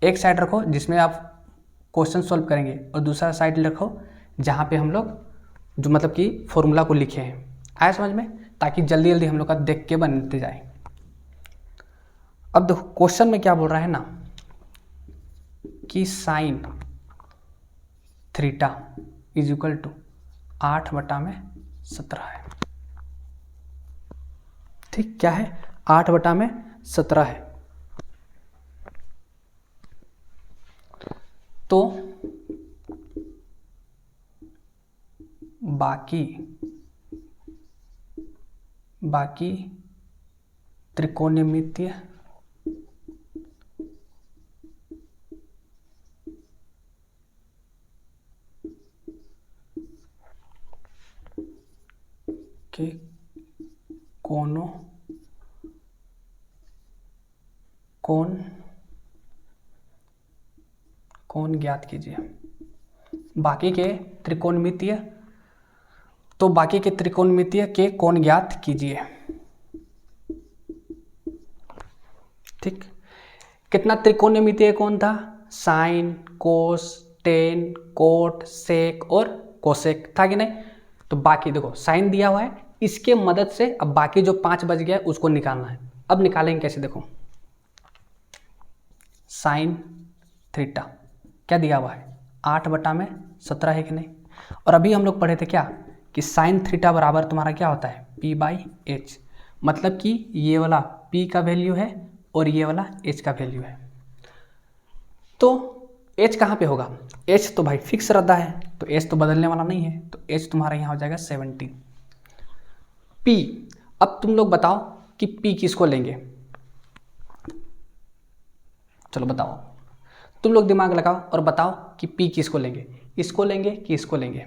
एक साइड रखो जिसमें आप क्वेश्चन सॉल्व करेंगे और दूसरा साइड रखो जहाँ पे हम लोग जो मतलब कि फॉर्मूला को लिखे हैं। आया समझ में, ताकि जल्दी जल्दी हम लोग का देख के बनते जाए। अब देखो क्वेश्चन में क्या बोल रहा है ना कि साइन थीटा = 8/17 है। ठीक, क्या है, 8/17 है। तो बाकी त्रिकोणमितीय के कोण ज्ञात कीजिए। बाकी के त्रिकोणमितीय के कोण ज्ञात कीजिए। ठीक, कितना त्रिकोणमितीय कोण था, साइन, कोस, टेन, कोट, सेक और कोसेक था कि नहीं। तो बाकी देखो साइन दिया हुआ है, इसके मदद से अब बाकी जो 5 बच गया उसको निकालना है। अब निकालेंगे कैसे, देखो साइन थीटा क्या दिया हुआ है, 8/17 है कि नहीं। और अभी हम लोग पढ़े थे क्या कि साइन थीटा बराबर तुम्हारा क्या होता है, P/H, मतलब कि ये वाला P का वैल्यू है और ये वाला H का वैल्यू है। तो H कहाँ पे होगा, H तो भाई फिक्स रहता है, तो H तो बदलने वाला नहीं है, तो H तुम्हारा यहाँ हो जाएगा 17। P, अब तुम लोग बताओ कि P किसको लेंगे, चलो बताओ, तुम लोग दिमाग लगाओ और बताओ कि P किसको लेंगे, इसको लेंगे कि इसको लेंगे।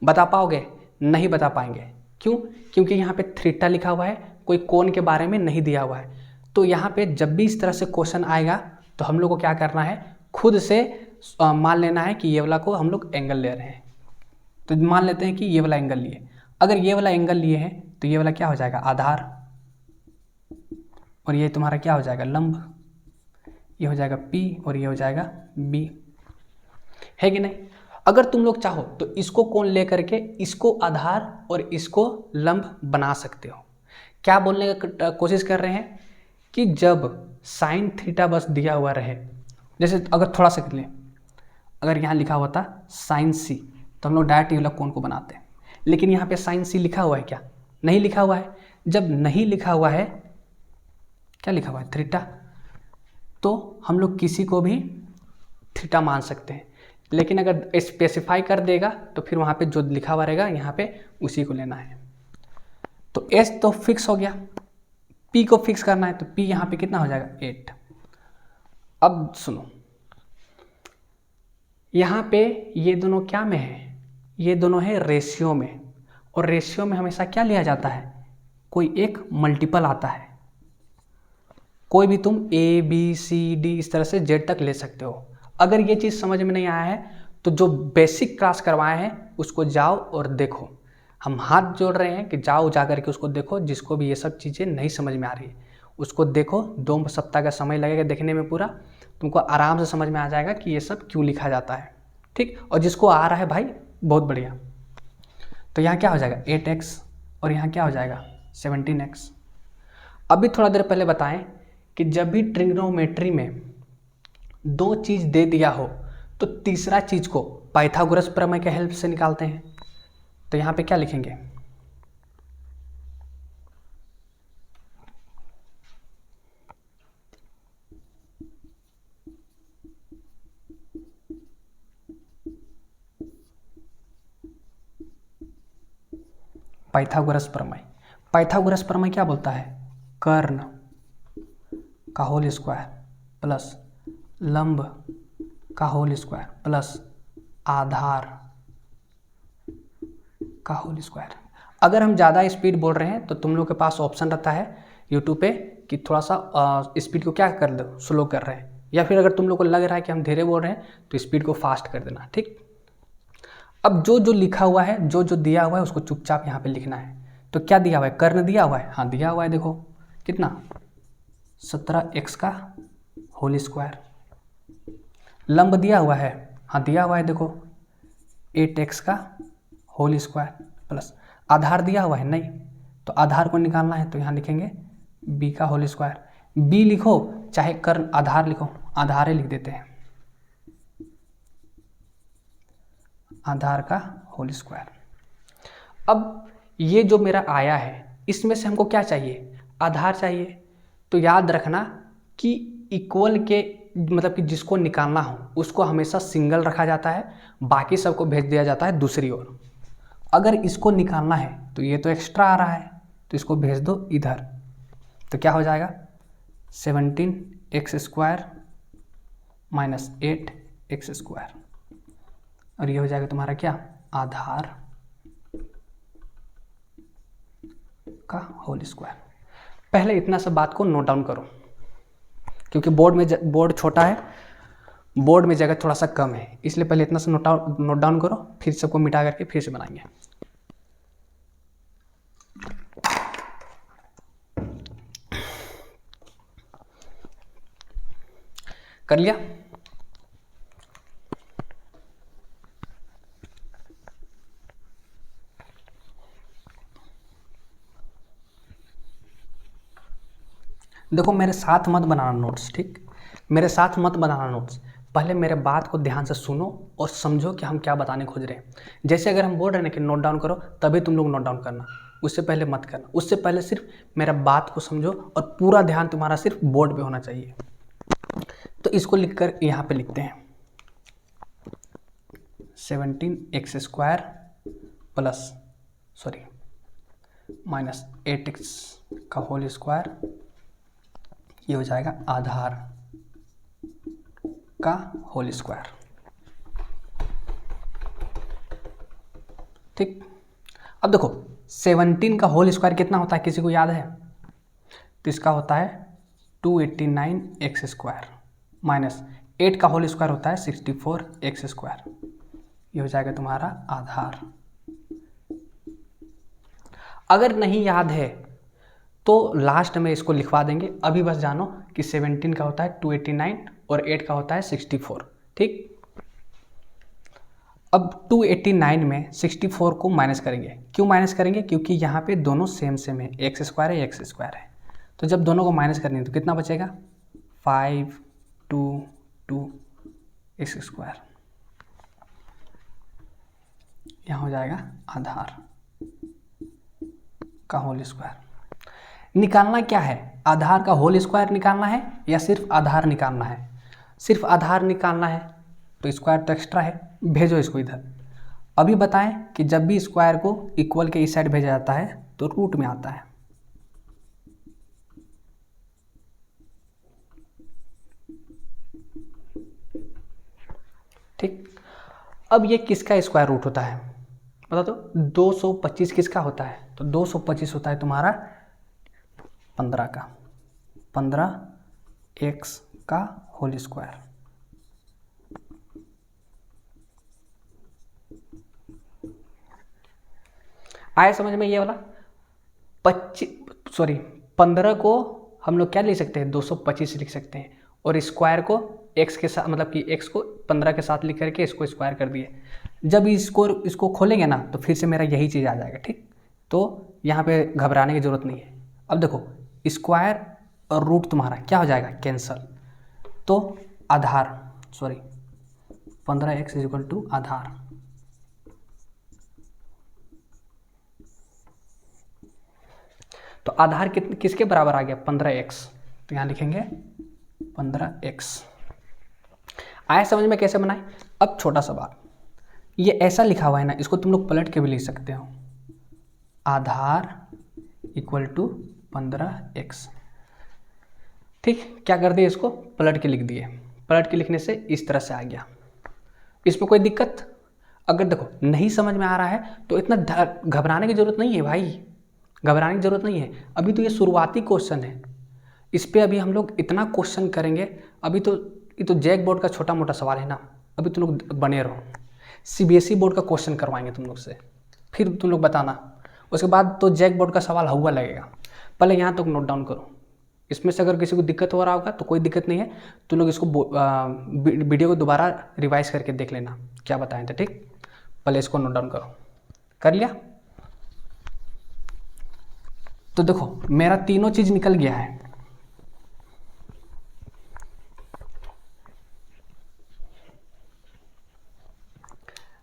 बता पाओगे? नहीं बता पाएंगे। क्यों? क्योंकि यहाँ पे थीटा लिखा हुआ है, कोई कोण के बारे में नहीं दिया हुआ है। तो यहाँ पे जब भी इस तरह से क्वेश्चन आएगा तो हम लोग को क्या करना है, खुद से मान लेना है कि ये वाला को हम लोग एंगल ले रहे हैं। तो मान लेते हैं कि ये वाला एंगल लिए, अगर ये वाला एंगल लिए हैं तो ये वाला क्या हो जाएगा, आधार, और ये तुम्हारा क्या हो जाएगा, लंब। ये हो जाएगा P और ये हो जाएगा B, है कि नहीं? अगर तुम लोग चाहो तो इसको कोण लेकर के इसको आधार और इसको लंब बना सकते हो। क्या बोलने का कोशिश कर रहे हैं कि जब साइन थीटा बस दिया हुआ रहे, जैसे अगर थोड़ा सा कर लें, अगर यहाँ लिखा हुआ था साइन C तो हम लोग डायरेक्ट ये वाला कोण को बनाते हैं, लेकिन यहाँ पे साइन C लिखा हुआ है क्या? नहीं लिखा हुआ है। जब नहीं लिखा हुआ है, क्या लिखा हुआ है, थीटा, तो हम लोग किसी को भी थीटा मान सकते हैं। लेकिन अगर स्पेसिफाई कर देगा तो फिर वहाँ पे जो लिखा हुआ रहेगा यहाँ पे उसी को लेना है। तो S तो फिक्स हो गया, P को फिक्स करना है तो P यहाँ पे कितना हो जाएगा, 8। अब सुनो, यहाँ पे ये दोनों क्या में है, ये दोनों है रेशियो में, और रेशियो में हमेशा क्या लिया जाता है, कोई एक मल्टीपल आता है। कोई भी तुम A B C D इस तरह से Z तक ले सकते हो। अगर ये चीज़ समझ में नहीं आया है तो जो बेसिक क्लास करवाए हैं उसको जाओ और देखो। हम हाथ जोड़ रहे हैं कि जाओ जा करके उसको देखो। जिसको भी ये सब चीज़ें नहीं समझ में आ रही है उसको देखो, 2 सप्ताह का समय लगेगा देखने में, पूरा तुमको आराम से समझ में आ जाएगा कि ये सब क्यों लिखा जाता है, ठीक। और जिसको आ रहा है भाई बहुत बढ़िया। तो यहाँ क्या हो जाएगा 8x और यहाँ क्या हो जाएगा 17x। अभी थोड़ा देर पहले बताएं कि जब भी ट्रिग्नोमेट्री में 2 चीज़ दे दिया हो तो तीसरा चीज़ को पाइथागोरस प्रमेय के हेल्प से निकालते हैं। तो यहाँ पे क्या लिखेंगे, पाइथागोरस प्रमेय। पाइथागोरस प्रमेय क्या बोलता है, कर्ण का होल स्क्वायर प्लस लंब का होल स्क्वायर प्लस आधार का होल स्क्वायर। अगर हम ज़्यादा स्पीड बोल रहे हैं तो तुम लोग के पास ऑप्शन रहता है यूट्यूब पे कि थोड़ा सा स्पीड को क्या कर दो, स्लो कर रहे हैं, या फिर अगर तुम लोग को लग रहा है कि हम धीरे बोल रहे हैं तो स्पीड को फास्ट कर देना, ठीक। अब जो जो लिखा हुआ है, जो जो दिया हुआ है उसको चुपचाप यहाँ पे लिखना है। तो क्या दिया हुआ है, कर्ण दिया हुआ है, हाँ दिया हुआ है, देखो कितना 17x का होल स्क्वायर। लंब दिया हुआ है, हाँ दिया हुआ है, देखो 8x का होल स्क्वायर प्लस आधार दिया हुआ है, नहीं तो आधार को निकालना है तो यहाँ लिखेंगे b का होल स्क्वायर। b लिखो चाहे कर्ण आधार लिखो, आधार लिख देते हैं, आधार का होल स्क्वायर। अब ये जो मेरा आया है इसमें से हमको क्या चाहिए, आधार चाहिए। तो याद रखना कि इक्वल के मतलब कि जिसको निकालना हो उसको हमेशा सिंगल रखा जाता है, बाकी सबको भेज दिया जाता है दूसरी ओर। अगर इसको निकालना है तो ये तो एक्स्ट्रा आ रहा है तो इसको भेज दो इधर। तो क्या हो जाएगा 17x square minus 8x square, और ये हो जाएगा तुम्हारा क्या, आधार का होल स्क्वायर। पहले इतना सब बात को नोट डाउन करो क्योंकि बोर्ड छोटा है, बोर्ड में जगह थोड़ा सा कम है, इसलिए पहले इतना सा नोट डाउन करो, फिर सबको मिटा करके फिर से बनाएंगे। कर लिया? देखो मेरे साथ मत बनाना नोट्स, ठीक, मेरे साथ मत बनाना नोट्स। पहले मेरे बात को ध्यान से सुनो और समझो कि हम क्या बताने खोज रहे हैं। जैसे अगर हम बोल रहे हैं ना कि नोट डाउन करो, तभी तुम लोग नोट डाउन करना, उससे पहले मत करना। उससे पहले सिर्फ मेरा बात को समझो और पूरा ध्यान तुम्हारा सिर्फ बोर्ड पे होना चाहिए। तो इसको लिखकर यहाँ पे लिखते हैं 17x square plus minus 8x का होल स्क्वायर, ये हो जाएगा आधार का होल स्क्वायर। ठीक। अब देखो 17 का होल स्क्वायर कितना होता है, किसी को याद है? तो इसका होता है 289x² माइनस 8 का होल स्क्वायर होता है 64x²। ये हो जाएगा तुम्हारा आधार। अगर नहीं याद है तो लास्ट में इसको लिखवा देंगे, अभी बस जानो कि 17 का होता है 289 और 8 का होता है 64। ठीक। अब 289 में 64 को माइनस करेंगे। क्यों माइनस करेंगे? क्योंकि यहाँ पे दोनों सेम सेम है, x² है x² है। तो जब दोनों को माइनस करेंगे तो कितना बचेगा? 5 2 2 x²। यहाँ हो जाएगा आधार का होल स्क्वायर। निकालना क्या है? आधार का होल स्क्वायर निकालना है या सिर्फ आधार निकालना है? सिर्फ आधार निकालना है तो स्क्वायर तो एक्स्ट्रा है, भेजो इसको इधर। अभी बताएं कि जब भी स्क्वायर को इक्वल के इस साइड भेजा जाता है तो रूट में आता है। ठीक। अब ये किसका स्क्वायर रूट होता है बता दो? 225 किसका होता है? तो 225 होता है तुम्हारा 15 का, 15x का होल स्क्वायर। आया समझ में ये वाला? 15 को हम लोग क्या लिख सकते हैं? 225 लिख सकते हैं, और स्क्वायर को x के साथ, मतलब कि x को 15 के साथ लिख करके इसको स्क्वायर कर दिए। जब इसको खोलेंगे ना तो फिर से मेरा यही चीज़ आ जाएगा। ठीक। तो यहाँ पे घबराने की ज़रूरत नहीं है। अब देखो स्क्वायर और रूट तुम्हारा क्या हो जाएगा? कैंसल। तो आधार 15x = आधार। तो आधार किसके बराबर आ गया? 15x। तो यहाँ लिखेंगे 15x। आया समझ में कैसे बनाए? अब छोटा सा बात, ये ऐसा लिखा हुआ है ना, इसको तुम लोग पलट के भी लिख सकते हो। आधार = 15x। ठीक। क्या कर दिए? इसको पलट के लिख दिए। पलट के लिखने से इस तरह से आ गया। इसमें कोई दिक्कत? अगर देखो नहीं समझ में आ रहा है तो इतना घबराने की ज़रूरत नहीं है भाई, घबराने की ज़रूरत नहीं है। अभी तो ये शुरुआती क्वेश्चन है, इस पर अभी हम लोग इतना क्वेश्चन करेंगे। अभी तो ये तो जैक बोर्ड का छोटा मोटा सवाल है ना, अभी तुम लोग बने रहो। CBSE बोर्ड का क्वेश्चन करवाएंगे तुम लोग से, फिर तुम लोग बताना। उसके बाद तो जैक बोर्ड का सवाल हुआ लगेगा। पहले यहाँ तक नोट डाउन करो। इसमें से अगर किसी को दिक्कत हो रहा होगा तो कोई दिक्कत नहीं है, तुम लोग इसको वीडियो को दोबारा रिवाइज करके देख लेना क्या बताएं थे। ठीक। पहले इसको नोट डाउन करो। कर लिया? तो देखो मेरा तीनों चीज़ निकल गया है।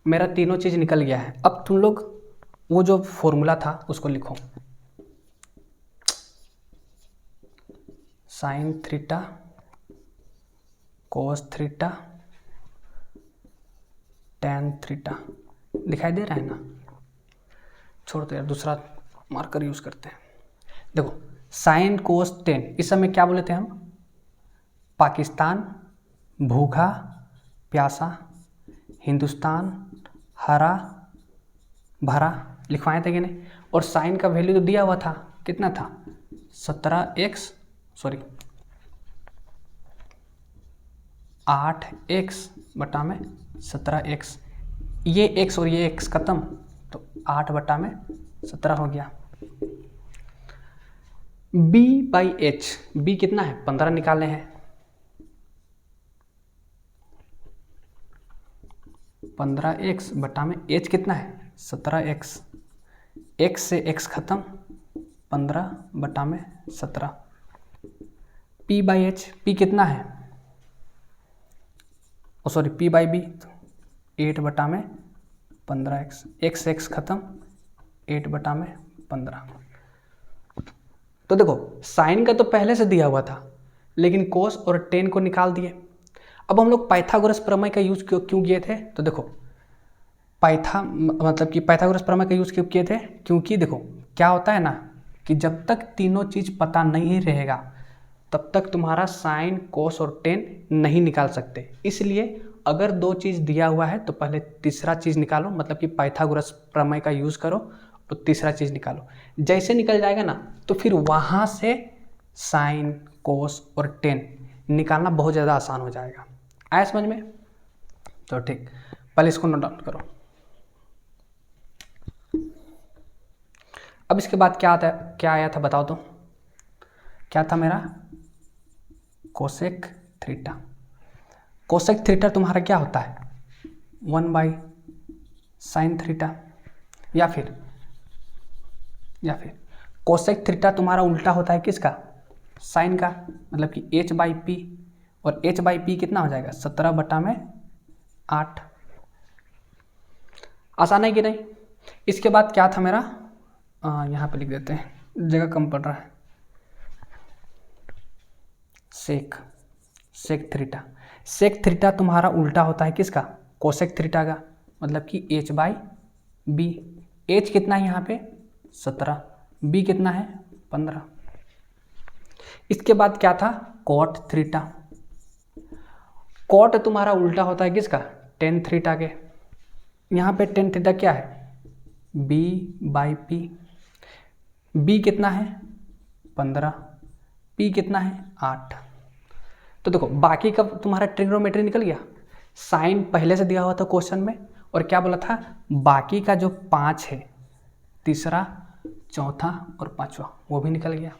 मेरा तीनों चीज़ निकल गया है। अब तुम लोग वो जो फॉर्मूला था उसको लिखो। sin theta cos theta tan theta दिखाई दे रहा है ना? छोड़ दो यार, दूसरा मार्कर यूज़ करते हैं। देखो sin cos tan, इस समय क्या बोले थे हम? पाकिस्तान भूखा प्यासा, हिंदुस्तान हरा भरा, लिखवाए थे कि नहीं? और साइन का वैल्यू तो दिया हुआ था, कितना था? 8x/17x। ये x और ये x खत्म, तो 8/17 हो गया। b/h, b कितना है? 15 निकालने हैं। 15x/h कितना है? 17x। x से x खत्म, 15/17। p/h, p कितना है? p/b 8/15x। x से x खत्म, 8/15। तो देखो साइन का तो पहले से दिया हुआ था, लेकिन कोस और टेन को निकाल दिए। अब हम लोग पाइथागोरस प्रमेय का यूज़ क्यों किए थे? तो देखो पाइथागोरस प्रमेय का यूज़ क्यों किए थे? क्योंकि देखो क्या होता है ना कि जब तक तीनों चीज़ पता नहीं रहेगा तब तक तुम्हारा साइन कोस और टेन नहीं निकाल सकते। इसलिए अगर दो चीज़ दिया हुआ है तो पहले तीसरा चीज़ निकालो, मतलब कि पाइथागोरस प्रमेय का यूज़ करो तो तीसरा चीज़ निकालो। जैसे निकल जाएगा ना तो फिर वहाँ से साइन, कोस और टेन निकालना बहुत ज़्यादा आसान हो जाएगा। आया समझ में? तो ठीक, पहले इसको नोट डाउन करो। अब इसके बाद क्या आया था बताओ तो? क्या था मेरा? Cosec theta. कोसेक थीटा तुम्हारा क्या होता है? 1/sin theta. या फिर कोसेक थीटा तुम्हारा उल्टा होता है किसका? साइन का, मतलब कि h/p, और h/p कितना हो जाएगा? 17/8। आसान है कि नहीं? इसके बाद क्या था मेरा? यहाँ पे लिख देते हैं, जगह कम पड़ रहा है। Sec theta. सेक थीटा तुम्हारा उल्टा होता है किसका? कोसेक थीटा का, मतलब कि h/b। h कितना है यहाँ पे? 17, b कितना है? 15। इसके बाद क्या था? Cot theta. कॉट तुम्हारा उल्टा होता है किसका? टेन थीटा के। यहाँ पे टेन थीटा क्या है? b/p। b कितना है? 15, p कितना है? 8। तो देखो बाकी का तुम्हारा ट्रिग्नोमेट्री निकल गया। साइन पहले से दिया हुआ था क्वेश्चन में, और क्या बोला था? बाकी का जो 5 है, तीसरा, चौथा और पांचवा, वो भी निकल गया।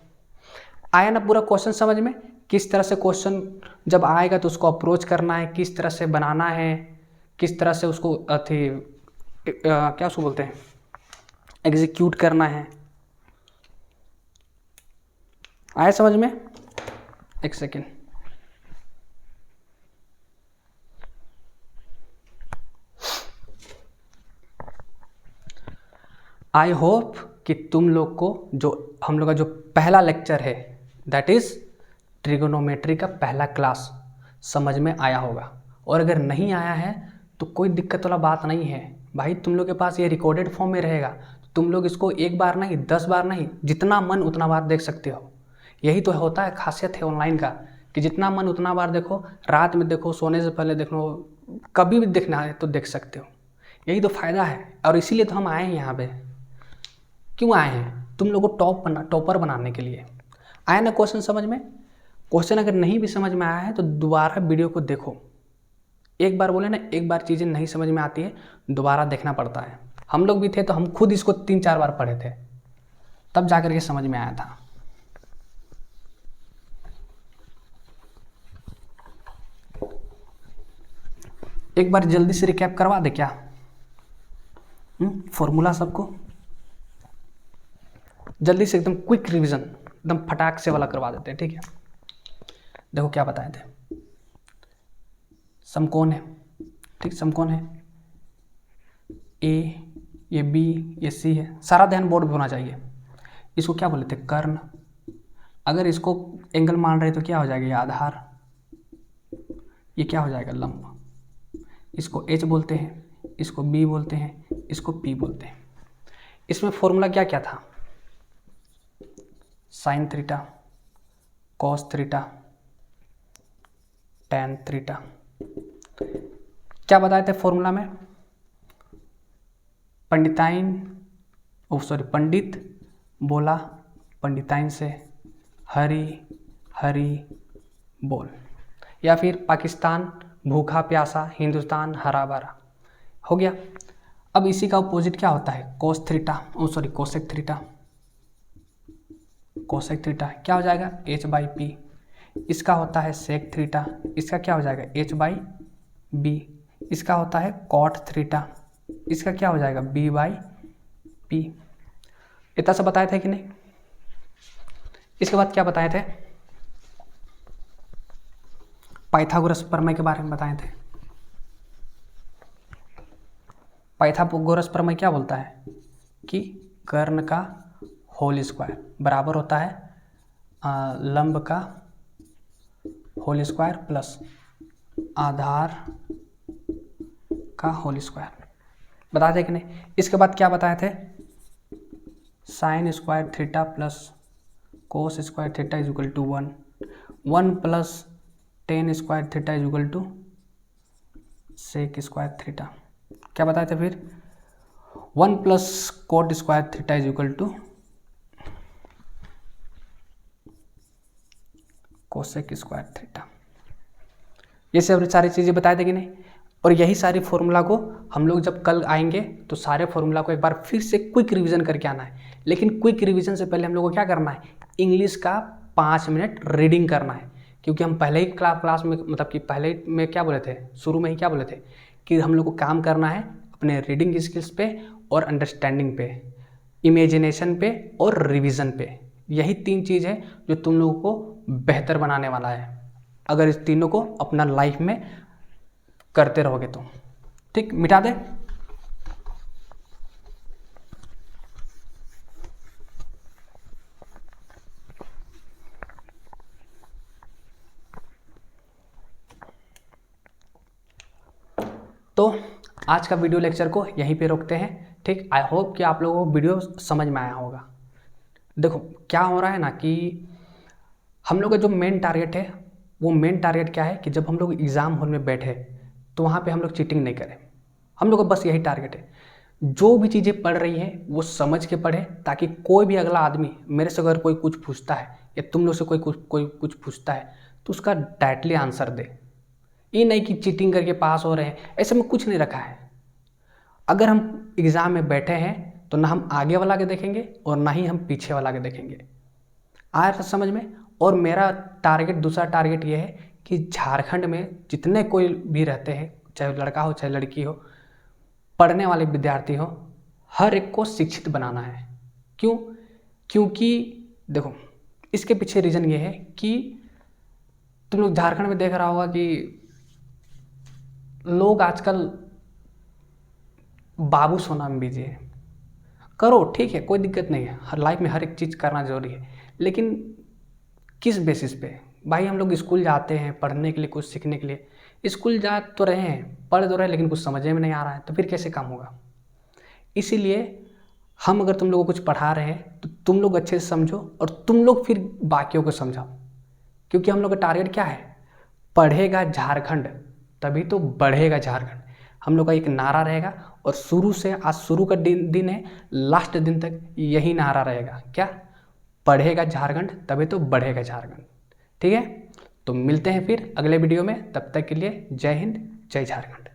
आया ना पूरा क्वेश्चन समझ में? किस तरह से क्वेश्चन जब आएगा तो उसको अप्रोच करना है, किस तरह से बनाना है, किस तरह से उसको क्या उसको बोलते हैं, एग्जीक्यूट करना है। आया समझ में? एक सेकेंड। आई होप कि तुम लोग को जो हम लोग का जो पहला लेक्चर है, दैट इज ट्रिगोनोमेट्री का पहला क्लास, समझ में आया होगा। और अगर नहीं आया है तो कोई दिक्कत वाला बात नहीं है भाई, तुम लोग के पास ये रिकॉर्डेड फॉर्म में रहेगा। तुम लोग इसको एक बार नहीं, 10 बार नहीं, जितना मन उतना बार देख सकते हो। यही तो होता है, खासियत है ऑनलाइन का, कि जितना मन उतना बार देखो, रात में देखो, सोने से पहले देखो, कभी भी देखना है तो देख सकते हो। यही तो फ़ायदा है, और इसीलिए तो हम आए हैं यहाँ पे। क्यों आए हैं? तुम लोगों को टॉपर बनाने के लिए। आया ना क्वेश्चन समझ में? क्वेश्चन अगर नहीं भी समझ में आया है तो दोबारा वीडियो को देखो। एक बार बोले ना, एक बार चीज़ें नहीं समझ में आती है, दोबारा देखना पड़ता है। हम लोग भी थे तो हम खुद इसको 3-4 बार पढ़े थे, तब जाकर के समझ में आया था। एक बार जल्दी से रिकैप करवा दे क्या फॉर्मूला सबको? जल्दी से एकदम क्विक रिवीजन, एकदम फटाक से वाला करवा देते हैं, ठीक है? देखो क्या बताए थे। समकोण है, ठीक, समकोण है, ए, ये बी, ये सी है। सारा ध्यान बोर्ड पे होना चाहिए। इसको क्या बोले थे? कर्ण। अगर इसको एंगल मान रहे तो क्या हो जाएगा? ये आधार। ये क्या हो जाएगा? लंब। इसको एच बोलते हैं, इसको बी बोलते हैं, इसको पी बोलते हैं। इसमें फॉर्मूला क्या क्या था? Sine theta, cos theta, tan theta. क्या बताए थे फॉर्मूला में? पंडित बोला पंडिताइन से, हरी हरी बोल। या फिर पाकिस्तान भूखा प्यासा, हिंदुस्तान हरा भरा। हो गया। अब इसी का अपोजिट क्या होता है? कोसेक थीटा क्या हो जाएगा? h/p। इसका होता है सेक थीटा, इसका क्या हो जाएगा? h/b। इसका होता है कॉट थीटा, इसका क्या हो जाएगा? b/p। इतना सब बताए थे कि नहीं? इसके बाद क्या बताए थे? पाइथागोरस प्रमेय के बारे में बताए थे। पाइथागोरस प्रमेय क्या बोलता है? कि कर्ण का होल स्क्वायर बराबर होता है लंब का होल स्क्वायर प्लस आधार का होल स्क्वायर। बता दें कि नहीं? इसके बाद क्या बताए थे? Sine square theta plus cos square theta is equal to 1 plus tan square theta is equal to sec square theta, क्या बताए थे फिर, 1 plus cot square theta is equal to cosec square theta. ये सब सारी चीज़ें बताए थे कि नहीं। और यही सारी फॉर्मूला को हम लोग जब कल आएंगे तो सारे फॉर्मूला को एक बार फिर से क्विक रिवीजन करके आना है। लेकिन क्विक रिवीजन से पहले हम लोग को क्या करना है, इंग्लिश का 5 मिनट रीडिंग करना है। क्योंकि हम पहले ही क्लास में मतलब कि पहले में क्या बोले थे, शुरू में ही क्या बोले थे कि हम लोग को काम करना है अपने रीडिंग स्किल्स पे और अंडरस्टैंडिंग पे, इमेजिनेशन पे और रिवीजन पे। यही 3 चीज़ है जो तुम लोगों को बेहतर बनाने वाला है अगर इस तीनों को अपना लाइफ में करते रहोगे तो। ठीक, मिटा दे। तो आज का वीडियो लेक्चर को यहीं पे रोकते हैं। ठीक, आई होप कि आप लोगों को वीडियो समझ में आया होगा। देखो क्या हो रहा है ना कि हम लोग का जो मेन टारगेट है, वो मेन टारगेट क्या है कि जब हम लोग एग्ज़ाम हॉल में बैठे तो वहाँ पे हम लोग चीटिंग नहीं करें। हम लोग का बस यही टारगेट है, जो भी चीज़ें पढ़ रही हैं वो समझ के पढ़े, ताकि कोई भी अगला आदमी मेरे से अगर कोई कुछ पूछता है या तुम लोग से कोई कुछ पूछता है तो उसका डायरेक्टली आंसर दे। ये नहीं कि चीटिंग करके पास हो रहे हैं, ऐसे में कुछ नहीं रखा है। अगर हम एग्ज़ाम में बैठे हैं तो ना हम आगे वाला के देखेंगे और ना ही हम पीछे वाला के देखेंगे। आया समझ में। और मेरा टारगेट, दूसरा टारगेट ये है कि झारखंड में जितने कोई भी रहते हैं, चाहे लड़का हो चाहे लड़की हो, पढ़ने वाले विद्यार्थी हो, हर एक को शिक्षित बनाना है। क्यों? क्योंकि देखो इसके पीछे रीज़न ये है कि तुम लोग झारखंड में देख रहा होगा कि लोग आजकल बाबू सोना में बिजी है। करो, ठीक है, कोई दिक्कत नहीं है, हर लाइफ में हर एक चीज़ करना जरूरी है। लेकिन किस बेसिस पे? भाई हम लोग स्कूल जाते हैं पढ़ने के लिए, कुछ सीखने के लिए। स्कूल जा तो रहे हैं, पढ़ तो रहे हैं, लेकिन कुछ समझ में नहीं आ रहा है, तो फिर कैसे काम होगा? इसीलिए हम अगर तुम लोगों को कुछ पढ़ा रहे हैं तो तुम लोग अच्छे से समझो और तुम लोग फिर बाकियों को समझाओ। क्योंकि हम लोग का टारगेट क्या है, पढ़ेगा झारखंड तभी तो बढ़ेगा झारखंड। हम लोग का एक नारा रहेगा और शुरू से, आज शुरू का दिन है, लास्ट दिन तक यही नारा रहेगा। क्या? पढ़ेगा झारखंड तभी तो बढ़ेगा झारखंड। ठीक है, तो मिलते हैं फिर अगले वीडियो में। तब तक के लिए जय हिंद, जय झारखंड।